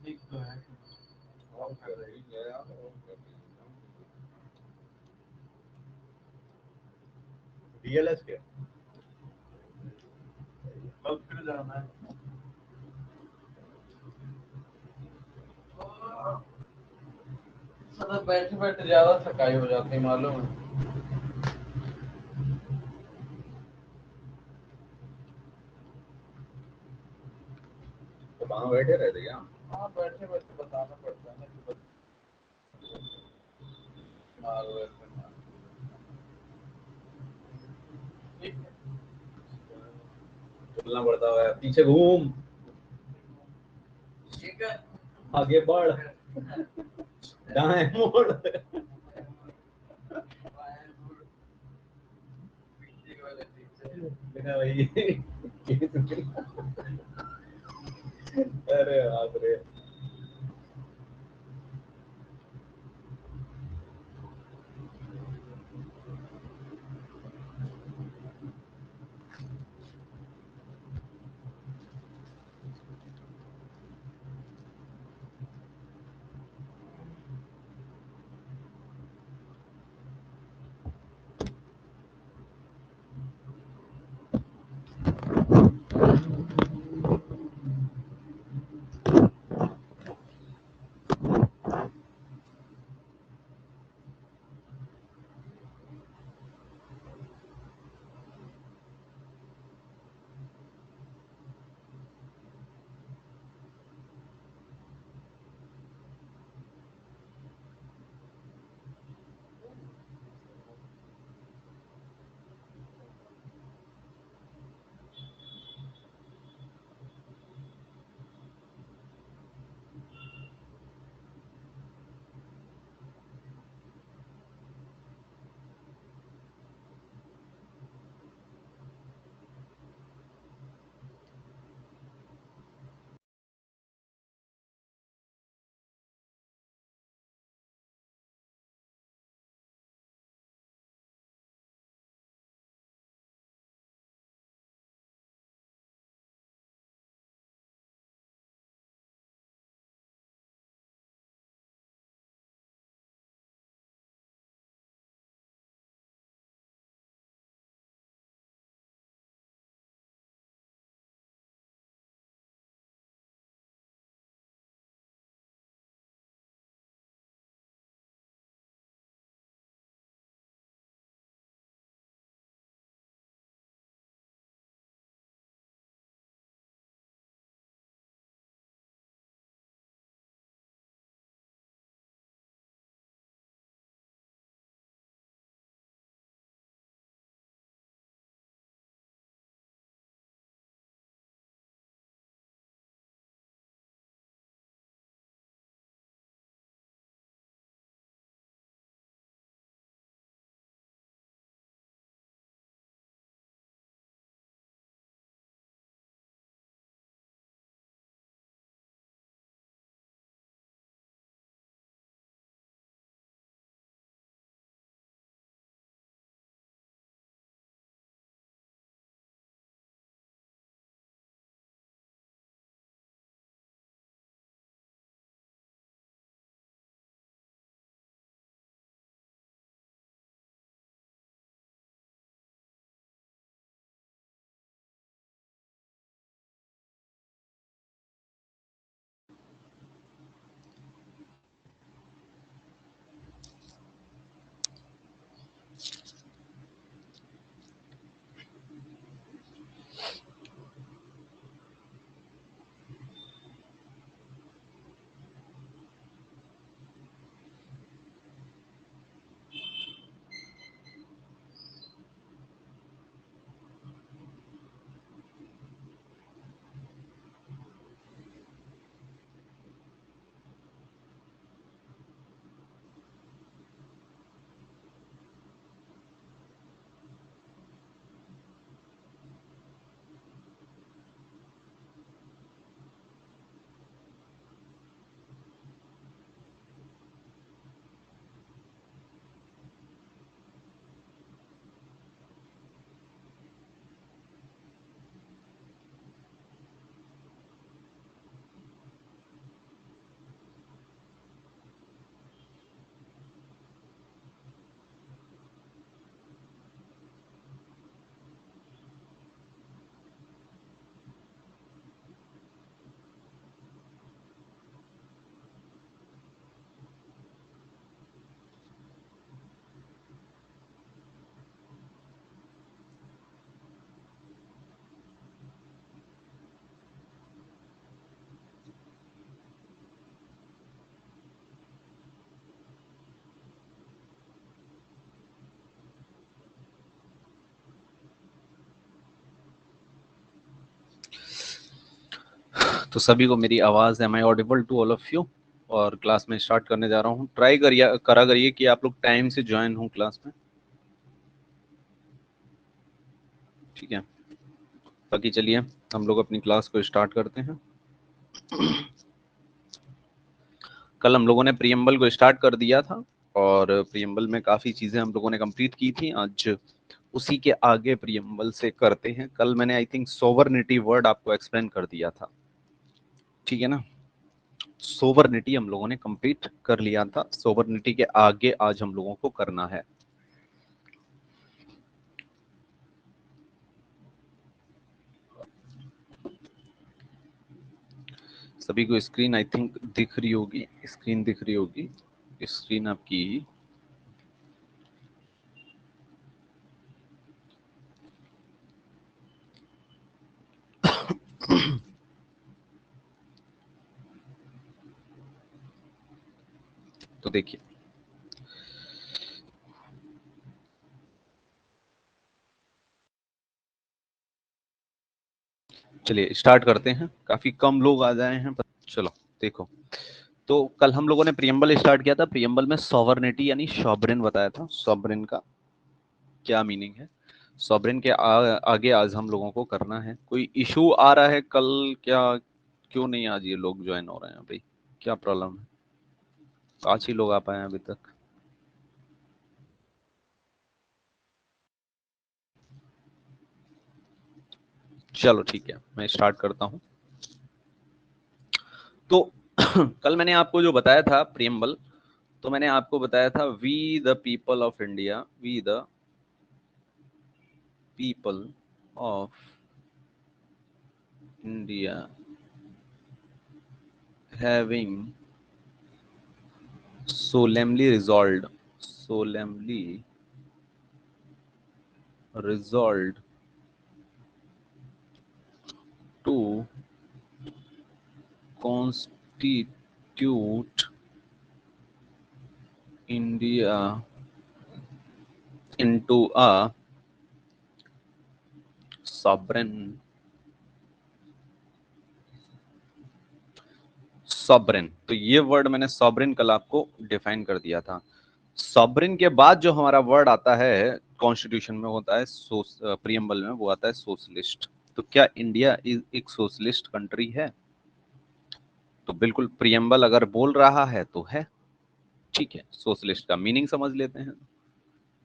एक तो है और कर रही है यार, और कर रही है डीएलएस के। कल फिर जाना है। मतलब बैठे बैठे ज्यादा थकाई हो जाती है मालूम है। तो वहां बैठे रहते क्या? हाँ बैठे बैठे बताना पड़ता है ना कि मारो ऐसे मारो। ठीक है। चलना पड़ता है, पीछे घूम, ठीक है। आगे बढ़, दाएं मोड़। बिना भाई। अरे बाप रे। तो सभी को मेरी आवाज am I audible to all of you? और क्लास में स्टार्ट करने जा रहा हूँ। ट्राई करिए कि आप लोग टाइम से ज्वाइन हो क्लास में, ठीक है? बाकी चलिए हम लोग अपनी क्लास को स्टार्ट करते हैं। कल हम लोगों ने प्रीएम्बल को स्टार्ट कर दिया था और प्रीएम्बल में काफी चीजें हम लोगों ने कंप्लीट की थी। आज उसी के आगे प्रीएम्बल से करते हैं। कल मैंने आई थिंक सोवरनिटी वर्ड आपको एक्सप्लेन कर दिया था, ठीक है ना? सोवरनिटी हम लोगों ने कंप्लीट कर लिया था। सोवरनिटी के आगे आज हम लोगों को करना है सभी को स्क्रीन आई थिंक दिख रही होगी, स्क्रीन दिख रही होगी, स्क्रीन आपकी तो देखिए, चलिए स्टार्ट करते हैं। काफी कम लोग आ जाए हैं पर चलो देखो। तो कल हम लोगों ने प्रीएम्बल स्टार्ट किया था। प्रीएम्बल में सॉवरनिटी यानी सॉवरेन बताया था। सॉवरेन का क्या मीनिंग है, सॉवरेन के आगे आज हम लोगों को करना है। कोई इशू आ रहा है कल क्या? क्यों नहीं आज ये लोग ज्वाइन हो रहे हैं भाई? क्या प्रॉब्लम है? 5 ही लोग आ पाए हैं अभी तक। चलो ठीक है, मैं स्टार्ट करता हूं। तो कल मैंने आपको जो बताया था प्रीएम्बल, तो मैंने आपको बताया था we the people of India, we the people of India having solemnly resolved to constitute India into a sovereign तो ये वर्ड मैंने सॉवरेन कल आपको डिफाइन कर दिया था। सॉवरेन के बाद जो हमारा वर्ड आता है कॉन्स्टिट्यूशन में होता है, प्रीएम्बल में, वो आता है सोशलिस्ट। तो क्या इंडिया एक सोशलिस्ट कंट्री है? तो बिल्कुल, प्रीएम्बल अगर बोल रहा है तो है, ठीक है। सोशलिस्ट का मीनिंग समझ लेते हैं।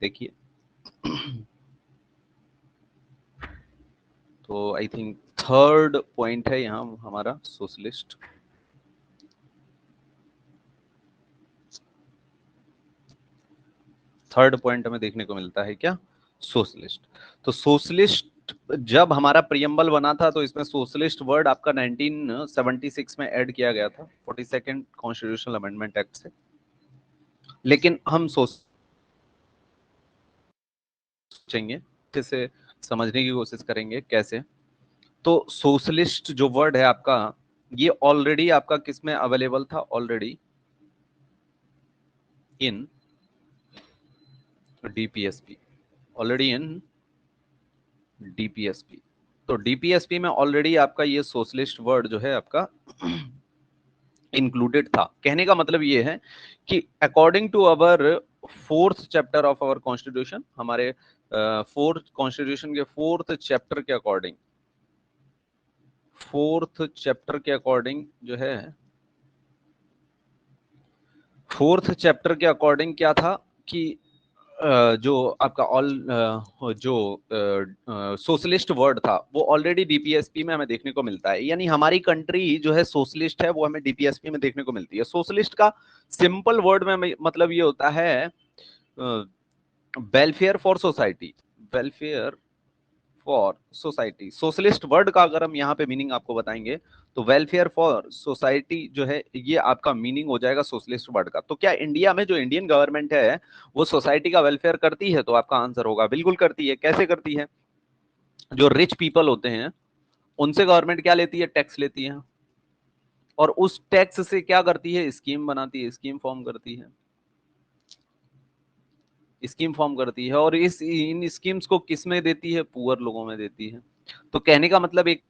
देखिए तो आई थिंक थर्ड पॉइंट है यहाँ हमारा सोशलिस्ट। थर्ड पॉइंट हमें देखने को मिलता है क्या? सोशलिस्ट। तो सोशलिस्ट जब हमारा प्रीएम्बल बना था तो इसमें सोशलिस्ट वर्ड आपका 1976 में ऐड किया गया था, 42nd कॉन्स्टिट्यूशनल अमेंडमेंट एक्ट से। लेकिन हम सोचेंगे, अच्छे से समझने की कोशिश करेंगे कैसे। तो सोशलिस्ट जो वर्ड है आपका, ये ऑलरेडी आपका किस में अवेलेबल था? Already in DPSP, already in DPSP. तो डीपीएसपी में ऑलरेडी आपका ये सोशलिस्ट वर्ड जो है आपका इंक्लूडेड था। कहने का मतलब ये है कि according to our 4th chapter of our constitution, हमारे 4th कॉन्स्टिट्यूशन के 4th चैप्टर के अकॉर्डिंग, 4th चैप्टर के अकॉर्डिंग जो है, 4th चैप्टर के अकॉर्डिंग क्या था कि जो आपका जो सोशलिस्ट वर्ड था वो ऑलरेडी डीपीएसपी में हमें देखने को मिलता है। यानी हमारी कंट्री जो है सोशलिस्ट है, वो हमें डीपीएसपी में देखने को मिलती है। सोशलिस्ट का सिंपल वर्ड में मतलब ये होता है welfare for society, welfare for society. Socialist word का अगर हम यहाँ पे मीनिंग आपको बताएंगे तो वेलफेयर फॉर सोसाइटी जो है ये आपका मीनिंग हो जाएगा सोशलिस्ट वर्ड का। तो क्या इंडिया में जो इंडियन गवर्नमेंट है वो सोसाइटी का वेलफेयर करती है? तो आपका आंसर होगा बिल्कुल करती है। कैसे करती है? जो रिच पीपल होते हैं उनसे गवर्नमेंट क्या लेती है? टैक्स लेती है। और उस टैक्स से क्या करती है? स्कीम बनाती है, स्कीम फॉर्म करती है, स्कीम फॉर्म करती है। और इन स्कीम्स को किस में देती है? पुअर लोगों में देती है। तो कहने का मतलब एक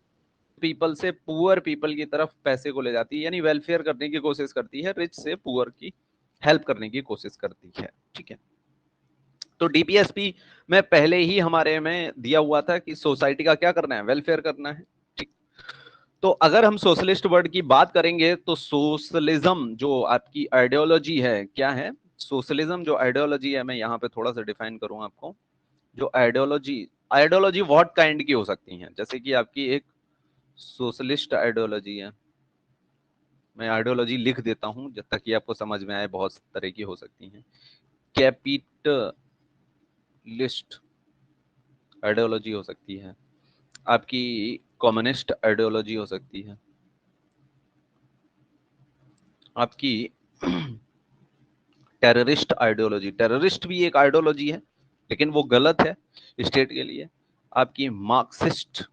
पीपल से पुअर पीपल की तरफ पैसे को ले जाती है, यानी वेलफेयर करने की कोशिश करती है, रिच से पुअर की हेल्प करने की कोशिश करती है। ठीक है, तो डीपीएसपी में पहले ही हमारे में दिया हुआ था कि सोसाइटी का क्या करना है, वेलफेयर करना है। ठीक, तो अगर हम सोशलिस्ट वर्ड की बात करेंगे तो सोशलिज्म जो आपकी आइडियोलॉजी है, क्या है सोशलिज्म जो आइडियोलॉजी है, मैं यहाँ पे थोड़ा सा डिफाइन करूं आपको। जो आइडियोलॉजी, आइडियोलॉजी व्हाट काइंड की हो सकती है, जैसे कि आपकी एक सोशलिस्ट आइडियोलॉजी है, मैं आइडियोलॉजी लिख देता हूं जब तक कि आपको समझ में आए, बहुत तरह की हो सकती हैं। कैपिटलिस्ट आइडियोलॉजी हो सकती है, आपकी कम्युनिस्ट आइडियोलॉजी हो सकती है, आपकी टेररिस्ट आइडियोलॉजी, टेररिस्ट भी एक आइडियोलॉजी है लेकिन वो गलत है स्टेट के लिए। आपकी मार्क्सिस्ट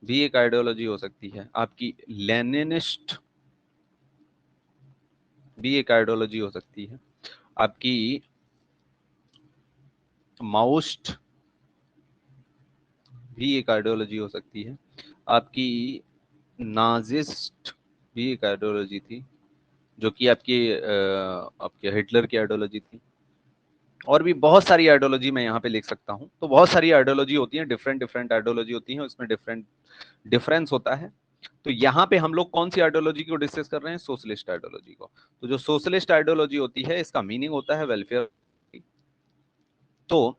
भी एक आइडियोलॉजी हो सकती है, आपकी लेनिनिस्ट भी एक आइडियोलॉजी हो सकती है, आपकी माओइस्ट भी एक आइडियोलॉजी हो सकती है, आपकी नाजिस्ट भी एक आइडियोलॉजी थी जो कि आपके हिटलर की आइडियोलॉजी थी, और भी बहुत सारी आइडियोलॉजी मैं यहाँ पे लिख सकता हूँ। तो बहुत सारी आइडियोलॉजी होती है, डिफरेंट डिफरेंट आइडियोलॉजी होती है, उसमें डिफरेंट डिफरेंस होता है। तो यहाँ पे हम लोग कौन सी आइडियोलॉजी को डिस्कस कर रहे हैं, सोशलिस्ट आइडियोलॉजी को। तो जो सोशलिस्ट आइडियोलॉजी होती है इसका मीनिंग होता है वेलफेयर। तो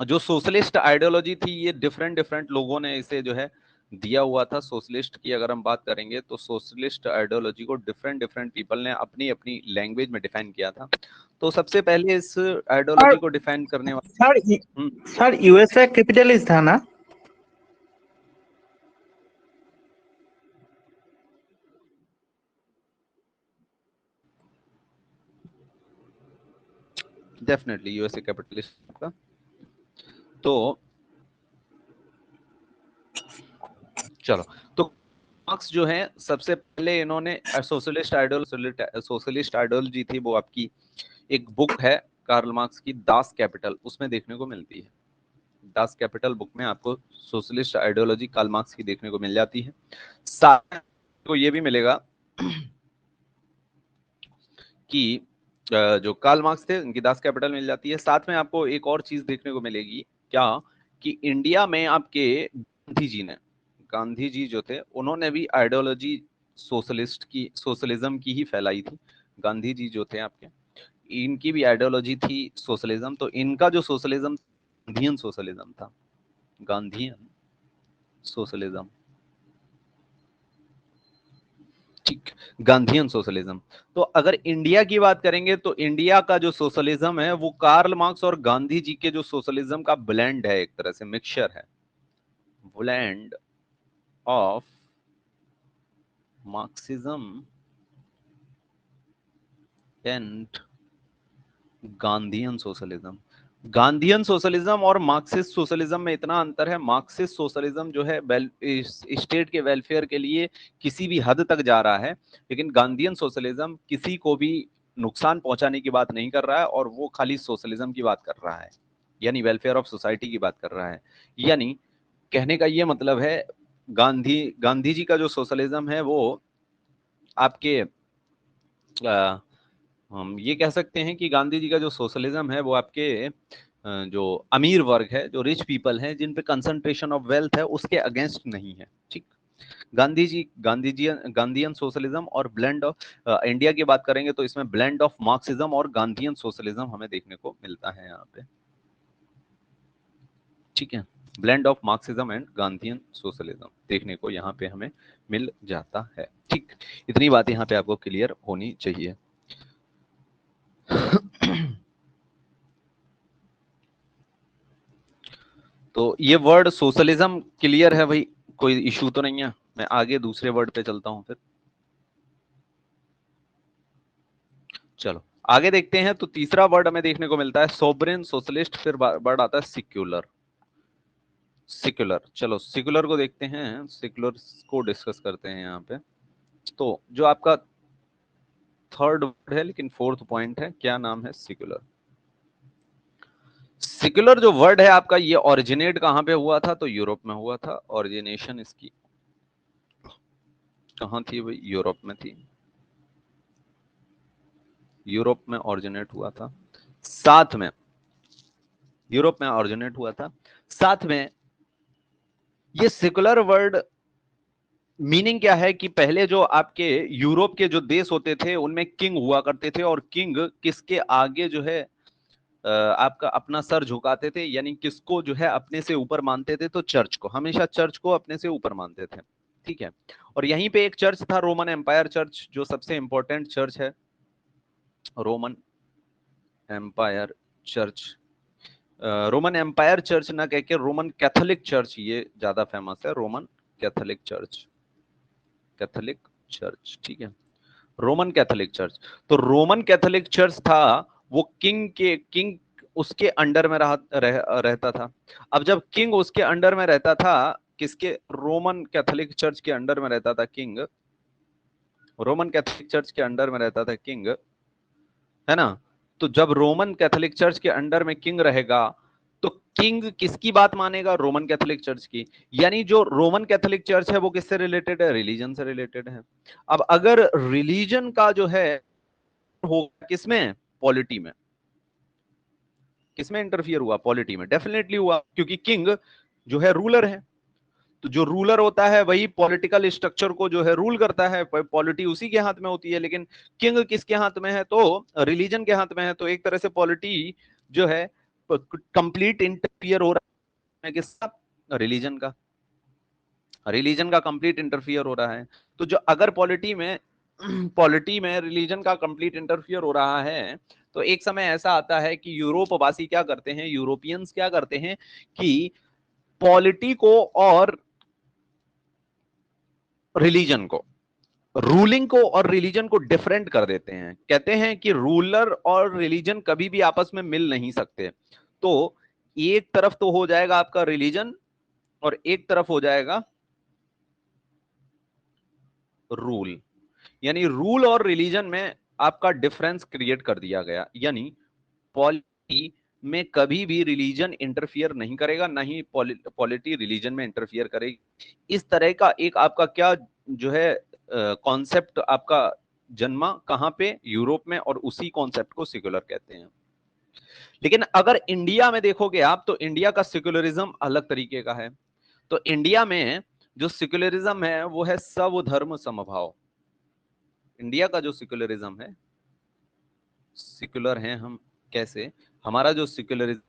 जो सोशलिस्ट आइडियोलॉजी थी ये डिफरेंट डिफरेंट लोगों ने इसे जो है दिया हुआ था। सोशलिस्ट की अगर हम बात करेंगे तो सोशलिस्ट आइडियोलॉजी को डिफरेंट डिफरेंट पीपल ने अपनी अपनी लैंग्वेज में डिफाइन किया था। तो सबसे पहले इस आइडियोलॉजी को डिफाइन करने सर वाले सर यूएसए कैपिटलिस्ट था ना? डेफिनेटली यूएसए कैपिटलिस्ट का। तो चलो, तो मार्क्स जो है सबसे पहले इन्होंने सोशलिस्ट आइडियोलॉजी थी वो आपकी एक बुक है कार्ल मार्क्स की, दास कैपिटल, उसमें देखने को मिलती है। दास कैपिटल बुक में आपको सोशलिस्ट आइडियोलॉजी कार्ल मार्क्स की देखने को मिल जाती है। साथ को ये भी मिलेगा कि जो कार्ल मार्क्स थे उनकी दास कैपिटल मिल जाती है। साथ में आपको एक और चीज देखने को मिलेगी, क्या कि इंडिया में आपके गांधी जी जो थे उन्होंने भी आइडियोलॉजी सोशलिज्म की ही फैलाई थी। गांधी जी जो थे आपके, इनकी भी आइडियोलॉजी थी सोशलिज्म। तो इनका जो सोशलिज्म गांधीयन सोशलिज्म था, गांधीयन सोशलिज्म, ठीक, गांधीयन सोशलिज्म। तो अगर इंडिया की बात करेंगे तो इंडिया का जो सोशलिज्म है वो कार्ल मार्क्स और गांधी जी के जो सोशलिज्म का ब्लेंड है, एक तरह से मिक्सचर है, blend of Marxism and Gandhian socialism. Gandhian socialism और मार्क्सिस्ट सोशलिज्म में इतना अंतर है, मार्क्सिस्ट सोशलिज्म जो है स्टेट के वेलफेयर के लिए किसी भी हद तक जा रहा है, लेकिन गांधीयन सोशलिज्म किसी को भी नुकसान पहुंचाने की बात नहीं कर रहा है और वो खाली सोशलिज्म की बात कर रहा है, यानी वेलफेयर ऑफ सोसाइटी की बात कर रहा है। यानी कहने का ये मतलब है गांधी जी का जो सोशलिज्म है वो आपके हम ये कह सकते हैं कि गांधी जी का जो सोशलिज्म है वो आपके जो अमीर वर्ग है, जो रिच पीपल है, जिन पे कंसंट्रेशन ऑफ वेल्थ है, उसके अगेंस्ट नहीं है। ठीक, गांधीयन सोशलिज्म और ब्लेंड ऑफ इंडिया की बात करेंगे तो इसमें ब्लेंड ऑफ मार्क्सिज्म और गांधीयन सोशलिज्म हमें देखने को मिलता है यहाँ पे। ठीक है, blend of Marxism and Gandhian socialism देखने को यहाँ पे हमें मिल जाता है। ठीक, इतनी बात यहाँ पे आपको क्लियर होनी चाहिए। तो ये वर्ड सोशलिज्म क्लियर है भाई, कोई इशू तो नहीं है। मैं आगे दूसरे वर्ड पे चलता हूं फिर। चलो आगे देखते हैं। तो तीसरा वर्ड हमें देखने को मिलता है सोवरेन सोशलिस्ट, फिर वर्ड आता है सिक्युलर। सिक्युलर, चलो सिक्युलर को देखते हैं, सिक्युलर को डिस्कस करते हैं यहाँ पे। तो जो आपका थर्ड वर्ड है लेकिन फोर्थ पॉइंट है, क्या नाम है, सिक्युलर। सेक्युलर जो वर्ड है आपका, ये ओरिजिनेट कहां पे हुआ था? तो यूरोप में हुआ था। ओरिजिनेशन इसकी कहां थी भाई? यूरोप में थी। यूरोप में ओरिजिनेट हुआ था। साथ में यूरोप में ओरिजिनेट हुआ था। साथ में ये सेक्युलर वर्ड मीनिंग क्या है कि पहले जो आपके यूरोप के जो देश होते थे उनमें किंग हुआ करते थे, और किंग किसके आगे जो है आपका अपना सर झुकाते थे, यानी किसको जो है अपने से ऊपर मानते थे? तो चर्च को, हमेशा चर्च को अपने से ऊपर मानते थे। ठीक है। और यहीं पे एक चर्च था, रोमन एम्पायर चर्च, जो सबसे इंपॉर्टेंट चर्च है, Roman empire church. Roman empire church ना कह के रोमन कैथोलिक चर्च ये ज्यादा फेमस है। Roman Catholic church, Catholic church, ठीक है, रोमन कैथोलिक चर्च। तो रोमन कैथोलिक चर्च था वो किंग उसके अंडर में रहता था। अब जब किंग उसके अंडर में रहता था, किसके? रोमन कैथोलिक चर्च के अंडर में रहता था किंग, रोमन कैथोलिक चर्च के अंडर में रहता था किंग, है ना? तो जब रोमन कैथोलिक चर्च के अंडर में किंग रहेगा, तो किंग किसकी बात मानेगा? रोमन कैथोलिक चर्च की। यानी जो रोमन कैथोलिक चर्च है वो किससे रिलेटेड है? रिलीजन से रिलेटेड है। अब अगर रिलीजन का जो है हो किसमें? पॉलिटी में। किसमें इंटरफियर हुआ? पॉलिटी में डेफिनेटली हुआ, क्योंकि किंग जो है रूलर है। तो जो रूलर होता है वही पॉलिटिकल स्ट्रक्चर को जो है रूल करता है, पॉलिटी उसी के हाथ में होती है। लेकिन किंग किसके हाथ में है? तो रिलीजन के हाथ में है। तो एक तरह से पॉलिटी जो है कंप्लीट इंटरफियर हो रहा है किसका? रिलीजन का। रिलीजन का कंप्लीट इंटरफियर हो रहा है। तो जो अगर पॉलिटी में रिलीजन का कंप्लीट इंटरफियर हो रहा है, तो एक समय ऐसा आता है कि यूरोप वासी क्या करते हैं, यूरोपियंस क्या करते हैं कि पॉलिटी को और रिलीजन को, रूलिंग को और रिलीजन को डिफरेंट कर देते हैं। कहते हैं कि रूलर और रिलीजन कभी भी आपस में मिल नहीं सकते। तो एक तरफ तो हो जाएगा आपका रिलीजन और एक तरफ हो जाएगा रूल। यानी रूल और रिलीजन में आपका डिफरेंस क्रिएट कर दिया गया। यानी पॉलिटी में कभी भी रिलीजन इंटरफियर नहीं करेगा, ना ही पॉलिटी रिलीजन में इंटरफियर करेगी। इस तरह का एक आपका क्या जो है कॉन्सेप्ट आपका जन्मा कहां पे? यूरोप में। और उसी कॉन्सेप्ट को सेक्युलर कहते हैं। लेकिन अगर इंडिया में देखोगे आप, तो इंडिया का सेक्युलरिज्म अलग तरीके का है। तो इंडिया में जो सेक्युलरिज्म है वो है सर्वधर्म समभाव। इंडिया का जो सेक्युलरिज्म है, सेक्युलर हैं हम कैसे? हमारा जो सेक्युलरिज्म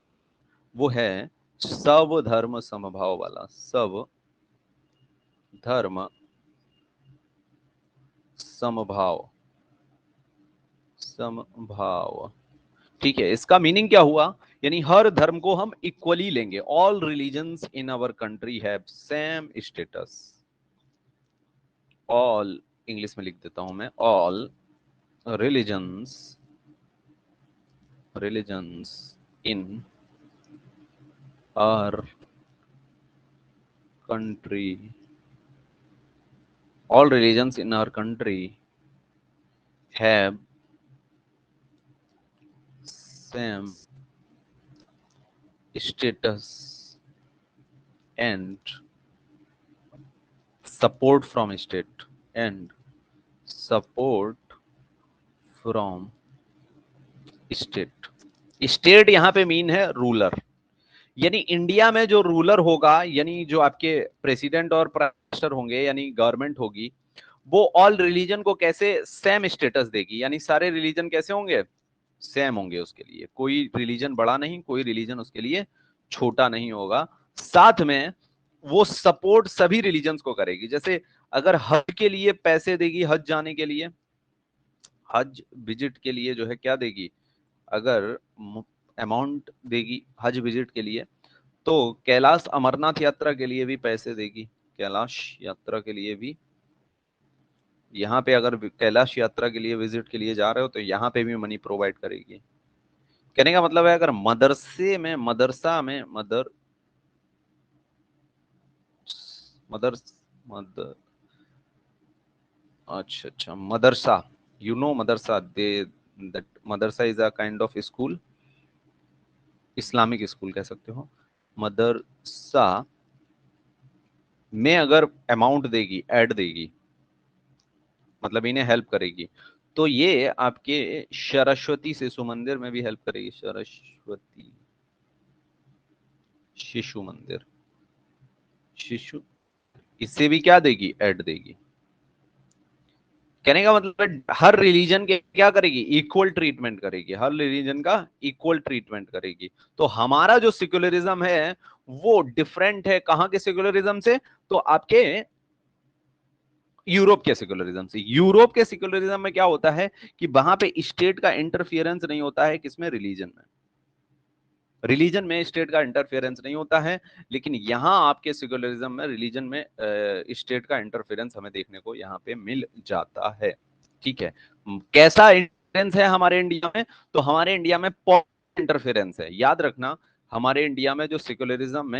वो है सब धर्म समभाव वाला। सब धर्म समभाव, समभाव, ठीक है। इसका मीनिंग क्या हुआ? यानी हर धर्म को हम इक्वली लेंगे। All religions in our country have same status. All, English में लिख देता हूं मैं, all religions, religions in our country, all religions in our country have same status and support from state, and support from state। State यहां पे mean है ruler. यानी India में जो रूलर होगा, यानी जो आपके प्रेसिडेंट और प्राइम मिनिस्टर होंगे, यानी गवर्नमेंट होगी, वो ऑल रिलीजन को कैसे सेम स्टेटस देगी। यानी सारे रिलीजन कैसे होंगे? सेम होंगे। उसके लिए कोई रिलीजन बड़ा नहीं, कोई रिलीजन उसके लिए छोटा नहीं होगा। साथ में वो सपोर्ट सभी रिलीजन्स को करेगी। जैसे अगर हज के लिए पैसे देगी, हज जाने के लिए, हज विजिट के लिए जो है क्या देगी? अगर अमाउंट देगी हज विजिट के लिए, तो कैलाश अमरनाथ यात्रा के लिए भी पैसे देगी। कैलाश यात्रा के लिए भी, यहाँ पे अगर कैलाश यात्रा के लिए विजिट के लिए जा रहे हो तो यहाँ पे भी मनी प्रोवाइड करेगी। कहने का मतलब है अगर मदरसे में, मदरसा में, मदर मदर अच्छा madrasa, you know madrasa, they that madrasa is a kind of school. Islamic school कह सकते हो, मदरसा में अगर अमाउंट देगी, ऐड देगी, मतलब इन्हें हेल्प करेगी, तो ये आपके सरस्वती शिशु मंदिर में भी हेल्प करेगी। सरस्वती शिशु मंदिर, शिशु, इससे भी क्या देगी, ऐड देगी। कहने का मतलब हर रिलीजन के क्या करेगी, इक्वल ट्रीटमेंट करेगी, हर रिलीजन का इक्वल ट्रीटमेंट करेगी। तो हमारा जो सेक्युलरिज्म है वो डिफरेंट है कहां के सेक्युलरिज्म से, तो आपके यूरोप के सेक्युलरिज्म से। यूरोप के सेक्युलरिज्म में क्या होता है कि वहां पे स्टेट का इंटरफियरेंस नहीं होता है, किसमें, रिलीजन में। रिलीजन में स्टेट का इंटरफेरेंस नहीं होता है, लेकिन यहां आपके सेक्युलरिज्म में रिलीजन में स्टेट का इंटरफेरेंस हमें देखने को यहां पे मिल जाता है। ठीक है, कैसा इंटरफेरेंस है हमारे इंडिया में, तो हमारे इंडिया में पॉजिटिव इंटरफेरेंस है। याद रखना, हमारे इंडिया में जो सेक्युलरिज्म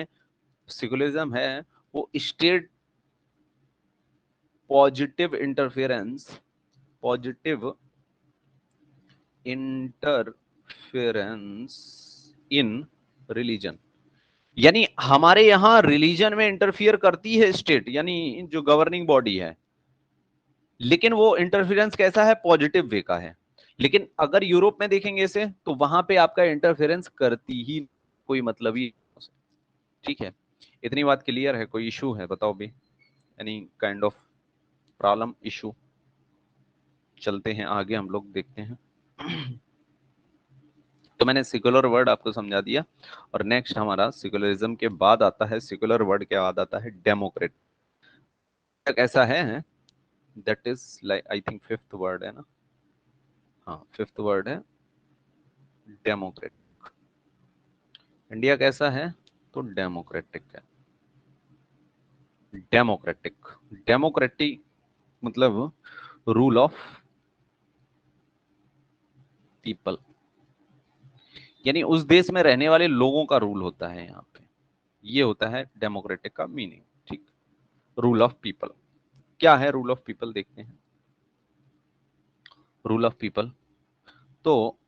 है वो state positive interference, positive interference in religion, यानी हमारे यहां रिलीजन में इंटरफियर करती है स्टेट, यानी जो गवर्निंग बॉडी है, लेकिन वो इंटरफेरेंस कैसा है, पॉजिटिव वे का है। लेकिन अगर यूरोप में देखेंगे इसे, तो वहां पे आपका इंटरफेरेंस करती ही कोई मतलब ही। ठीक है, इतनी बात क्लियर है? कोई इशू है बताओ भी, any kind of problem, issue? चलते हैं आगे, हम लोग देखते हैं। तो मैंने सेक्युलर वर्ड आपको समझा दिया, और नेक्स्ट हमारा सेक्युलरिज्म के बाद आता है, सेक्युलर वर्ड के बाद आता है डेमोक्रेट। ऐसा है, that is like, I think fifth word है ना, हाँ फिफ्थ वर्ड है डेमोक्रेट। इंडिया कैसा है, तो डेमोक्रेटिक है। डेमोक्रेटिक, डेमोक्रेटिक मतलब रूल ऑफ पीपल, यानी उस देश में रहने वाले लोगों का रूल होता है यहाँ पे, ये होता है डेमोक्रेटिक का मीनिंग। ठीक, रूल ऑफ पीपल। क्या है रूल ऑफ पीपल, देखते हैं। रूल ऑफ पीपल, तो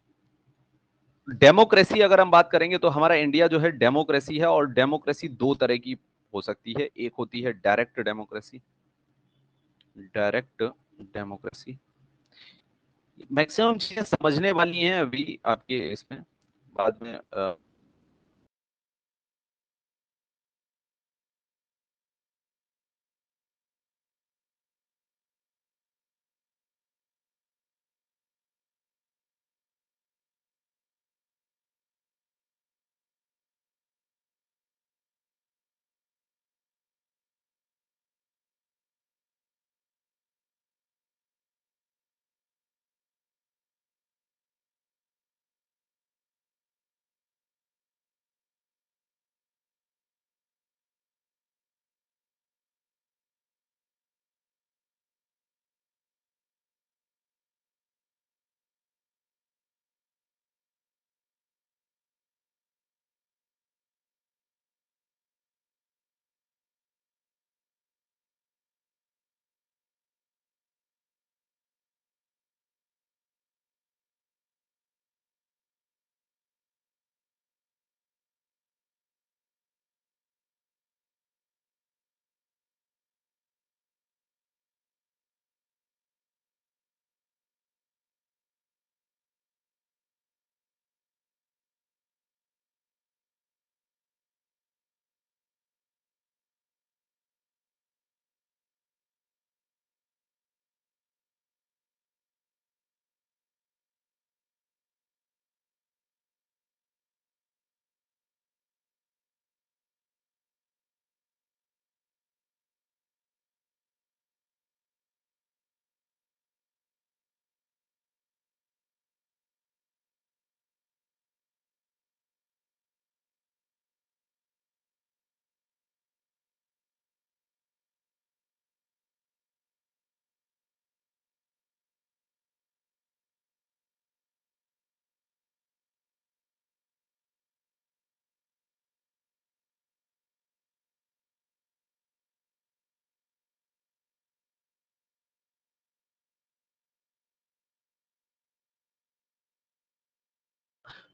डेमोक्रेसी अगर हम बात करेंगे तो हमारा इंडिया जो है डेमोक्रेसी है, और डेमोक्रेसी दो तरह की हो सकती है। एक होती है direct democracy, direct democracy. Maximum चीजें समझने वाली हैं अभी आपके इसमें, बाद में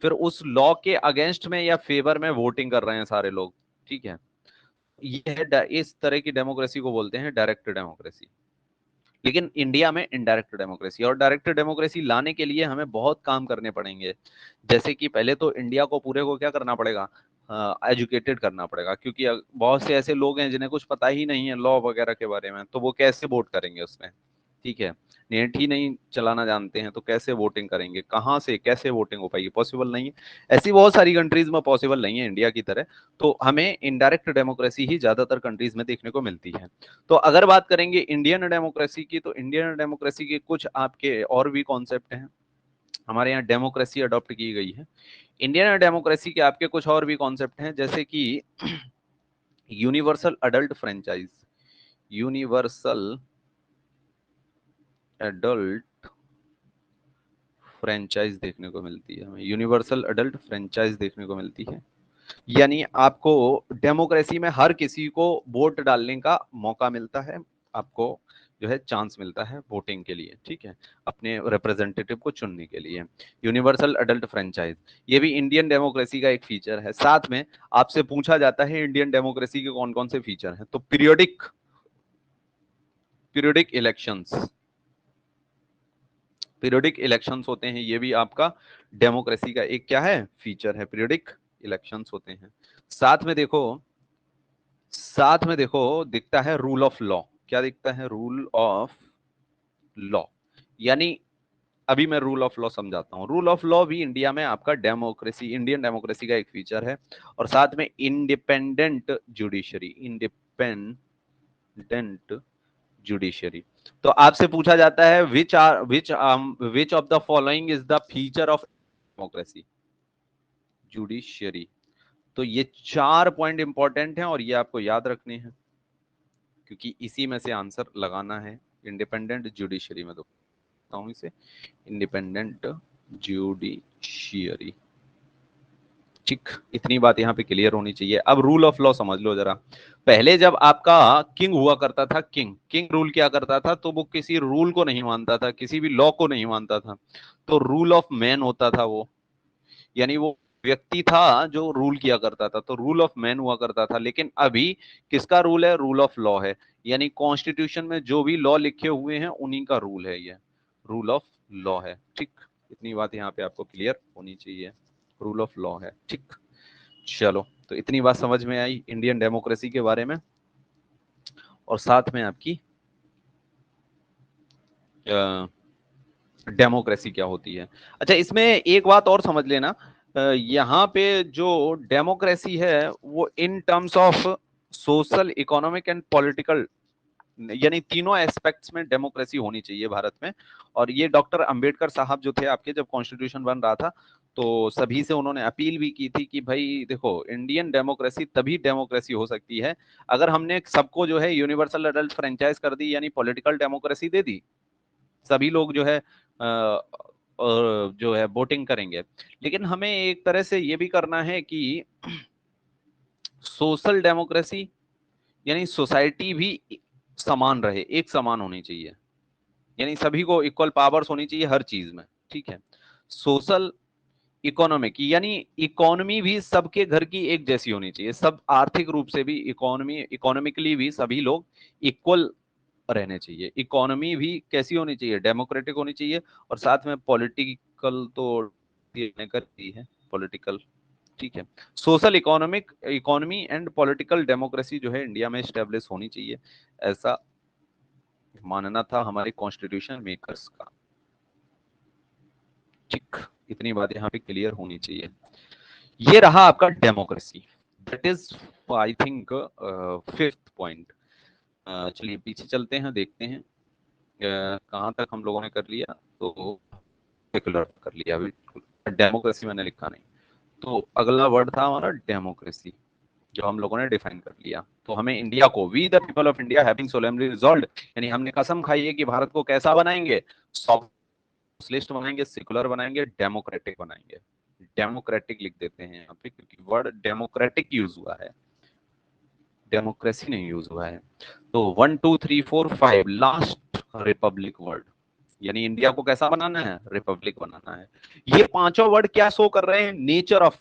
फिर उस लॉ के अगेंस्ट में या फेवर में वोटिंग कर रहे हैं सारे लोग, ठीक है। ये है, इस तरह की डेमोक्रेसी को बोलते हैं डायरेक्ट डेमोक्रेसी। लेकिन इंडिया में इनडायरेक्ट डेमोक्रेसी, और डायरेक्ट डेमोक्रेसी लाने के लिए हमें बहुत काम करने पड़ेंगे। जैसे कि पहले तो इंडिया को पूरे को क्या करना पड़ेगा, एजुकेटेड करना पड़ेगा, क्योंकि बहुत से ऐसे लोग हैं जिन्हें कुछ पता ही नहीं है लॉ वगैरह के बारे में, तो वो कैसे वोट करेंगे उसमें, ठीक है। नेट ही नहीं चलाना जानते हैं तो कैसे वोटिंग करेंगे, कहाँ से कैसे वोटिंग हो पाएगी, पॉसिबल नहीं है। ऐसी बहुत सारी कंट्रीज में पॉसिबल नहीं है इंडिया की तरह, तो हमें इनडायरेक्ट डेमोक्रेसी ही ज्यादातर कंट्रीज में देखने को मिलती है। तो अगर बात करेंगे इंडियन डेमोक्रेसी की, तो इंडियन डेमोक्रेसी के कुछ आपके और भी कॉन्सेप्ट हैं। हमारे यहाँ डेमोक्रेसी अडॉप्ट की गई है। इंडियन डेमोक्रेसी के आपके कुछ और भी कॉन्सेप्ट हैं, जैसे कि universal adult franchise, universal adult franchise देखने को मिलती है हमें, यूनिवर्सल अडल्ट फ्रेंचाइज देखने को मिलती है। यानी आपको डेमोक्रेसी में हर किसी को वोट डालने का मौका मिलता है, आपको जो है चांस मिलता है वोटिंग के लिए, ठीक है, अपने रिप्रेजेंटेटिव को चुनने के लिए। यूनिवर्सल अडल्ट फ्रेंचाइज, ये भी इंडियन डेमोक्रेसी का एक फीचर है। साथ में आपसे पूछा जाता है इंडियन डेमोक्रेसी के कौन कौन से फीचर हैं, तो पीरियोडिक इलेक्शंस, पीरियोडिक इलेक्शंस होते हैं, ये भी आपका डेमोक्रेसी का एक क्या है, फीचर है, पीरियोडिक इलेक्शंस होते हैं। साथ में देखो दिखता है रूल ऑफ लॉ, क्या दिखता है, रूल ऑफ लॉ। यानी अभी मैं रूल ऑफ लॉ समझाता हूं। रूल ऑफ लॉ भी इंडिया में आपका डेमोक्रेसी, इंडियन डेमोक्रेसी का एक फीचर है। और साथ में इंडिपेंडेंट जुडिशरी, इंडिपेंडेंट जुडिशरी। तो आपसे पूछा जाता है which of the following is the feature of democracy, judiciary. तो ये 4 पॉइंट इंपॉर्टेंट हैं और ये आपको याद रखने हैं, क्योंकि इसी में से आंसर लगाना है। इंडिपेंडेंट जुडिशरी में तो हूं इसे, इंडिपेंडेंट जुडिशियरी, ठीक। इतनी बात यहाँ पे क्लियर होनी चाहिए। अब रूल ऑफ लॉ समझ लो जरा। पहले जब आपका किंग हुआ करता था, किंग रूल क्या करता था, तो वो किसी रूल को नहीं मानता था, किसी भी लॉ को नहीं मानता था, तो रूल ऑफ मैन होता था वो, यानी वो व्यक्ति था जो रूल किया करता था, तो रूल ऑफ मैन हुआ करता था। लेकिन अभी किसका रूल है, रूल ऑफ लॉ है, यानी कॉन्स्टिट्यूशन में जो भी लॉ लिखे हुए हैं उन्हीं का रूल है, ये रूल ऑफ लॉ है, ठीक। इतनी बात यहाँ पे आपको क्लियर होनी चाहिए, रूल ऑफ लॉ है, ठीक। चलो, तो इतनी बात समझ में आई इंडियन डेमोक्रेसी के बारे में, और साथ में आपकी डेमोक्रेसी क्या होती है। अच्छा, इसमें एक बात और समझ लेना, यहाँ पे जो डेमोक्रेसी है वो in terms of social, economic and political, यानी तीनों एस्पेक्ट्स में डेमोक्रेसी होनी चाहिए भारत में। और ये डॉक्टर अंबेडकर साहब जो थे आपके, जब कॉन्स्टिट्यूशन बन रहा था तो सभी से उन्होंने अपील भी की थी कि भाई देखो, इंडियन डेमोक्रेसी तभी डेमोक्रेसी हो सकती है अगर हमने सबको जो है यूनिवर्सल एडल्ट फ्रेंचाइज कर दी, यानी पॉलिटिकल डेमोक्रेसी दे दी, सभी लोग जो है वोटिंग करेंगे। लेकिन हमें एक तरह से ये भी करना है कि सोशल डेमोक्रेसी, यानी सोसाइटी भी समान रहे, एक समान होनी चाहिए, यानी सभी को इक्वल पावर्स होनी चाहिए हर चीज में, ठीक है। सोशल इकोनॉमिक, यानी इकोनॉमी भी सबके घर की एक जैसी होनी चाहिए, सब आर्थिक रूप से भी, इकोनॉमिकली भी सभी लोग इक्वल रहने चाहिए। इकोनॉमी भी कैसी होनी चाहिए, डेमोक्रेटिक होनी चाहिए। और साथ में पॉलिटिकल तो करती है, पॉलिटिकल, ठीक है। Social, economic, economy and political democracy जो है इंडिया में स्टेब्लिश होनी चाहिए, ऐसा मानना था हमारे कॉन्स्टिट्यूशन मेकर्स का, ठीक। इतनी बात यहाँ पे क्लियर होनी चाहिए। ये रहा आपका democracy, that is I think 5th point. चलिए पीछे चलते हैं, देखते हैं कहाँ तक हम लोगों ने कर लिया। तो सेकुलर कर लिया, बिल्कुल, डेमोक्रेसी मैंने लिखा नहीं। तो अगला वर्ड था हमारा डेमोक्रेसी, जो हम लोगों ने डिफाइन कर लिया। तो हमें इंडिया को, we the people of India having solemnly resolved, यानी हमने कसम खाई है कि भारत को कैसा बनाएंगे, सोशलिस्ट बनाएंगे, सेकुलर बनाएंगे, डेमोक्रेटिक बनाएंगे। डेमोक्रेटिक लिख देते हैं यहाँ पे, क्योंकि वर्ड डेमोक्रेटिक यूज हुआ है, डेमोक्रेसी नहीं यूज हुआ है। तो 1 2 3 4 5 लास्ट रिपब्लिक वर्ड, यानी इंडिया को कैसा बनाना है, रिपब्लिक बनाना है। ये पांचों वर्ड क्या शो कर रहे हैं, नेचर ऑफ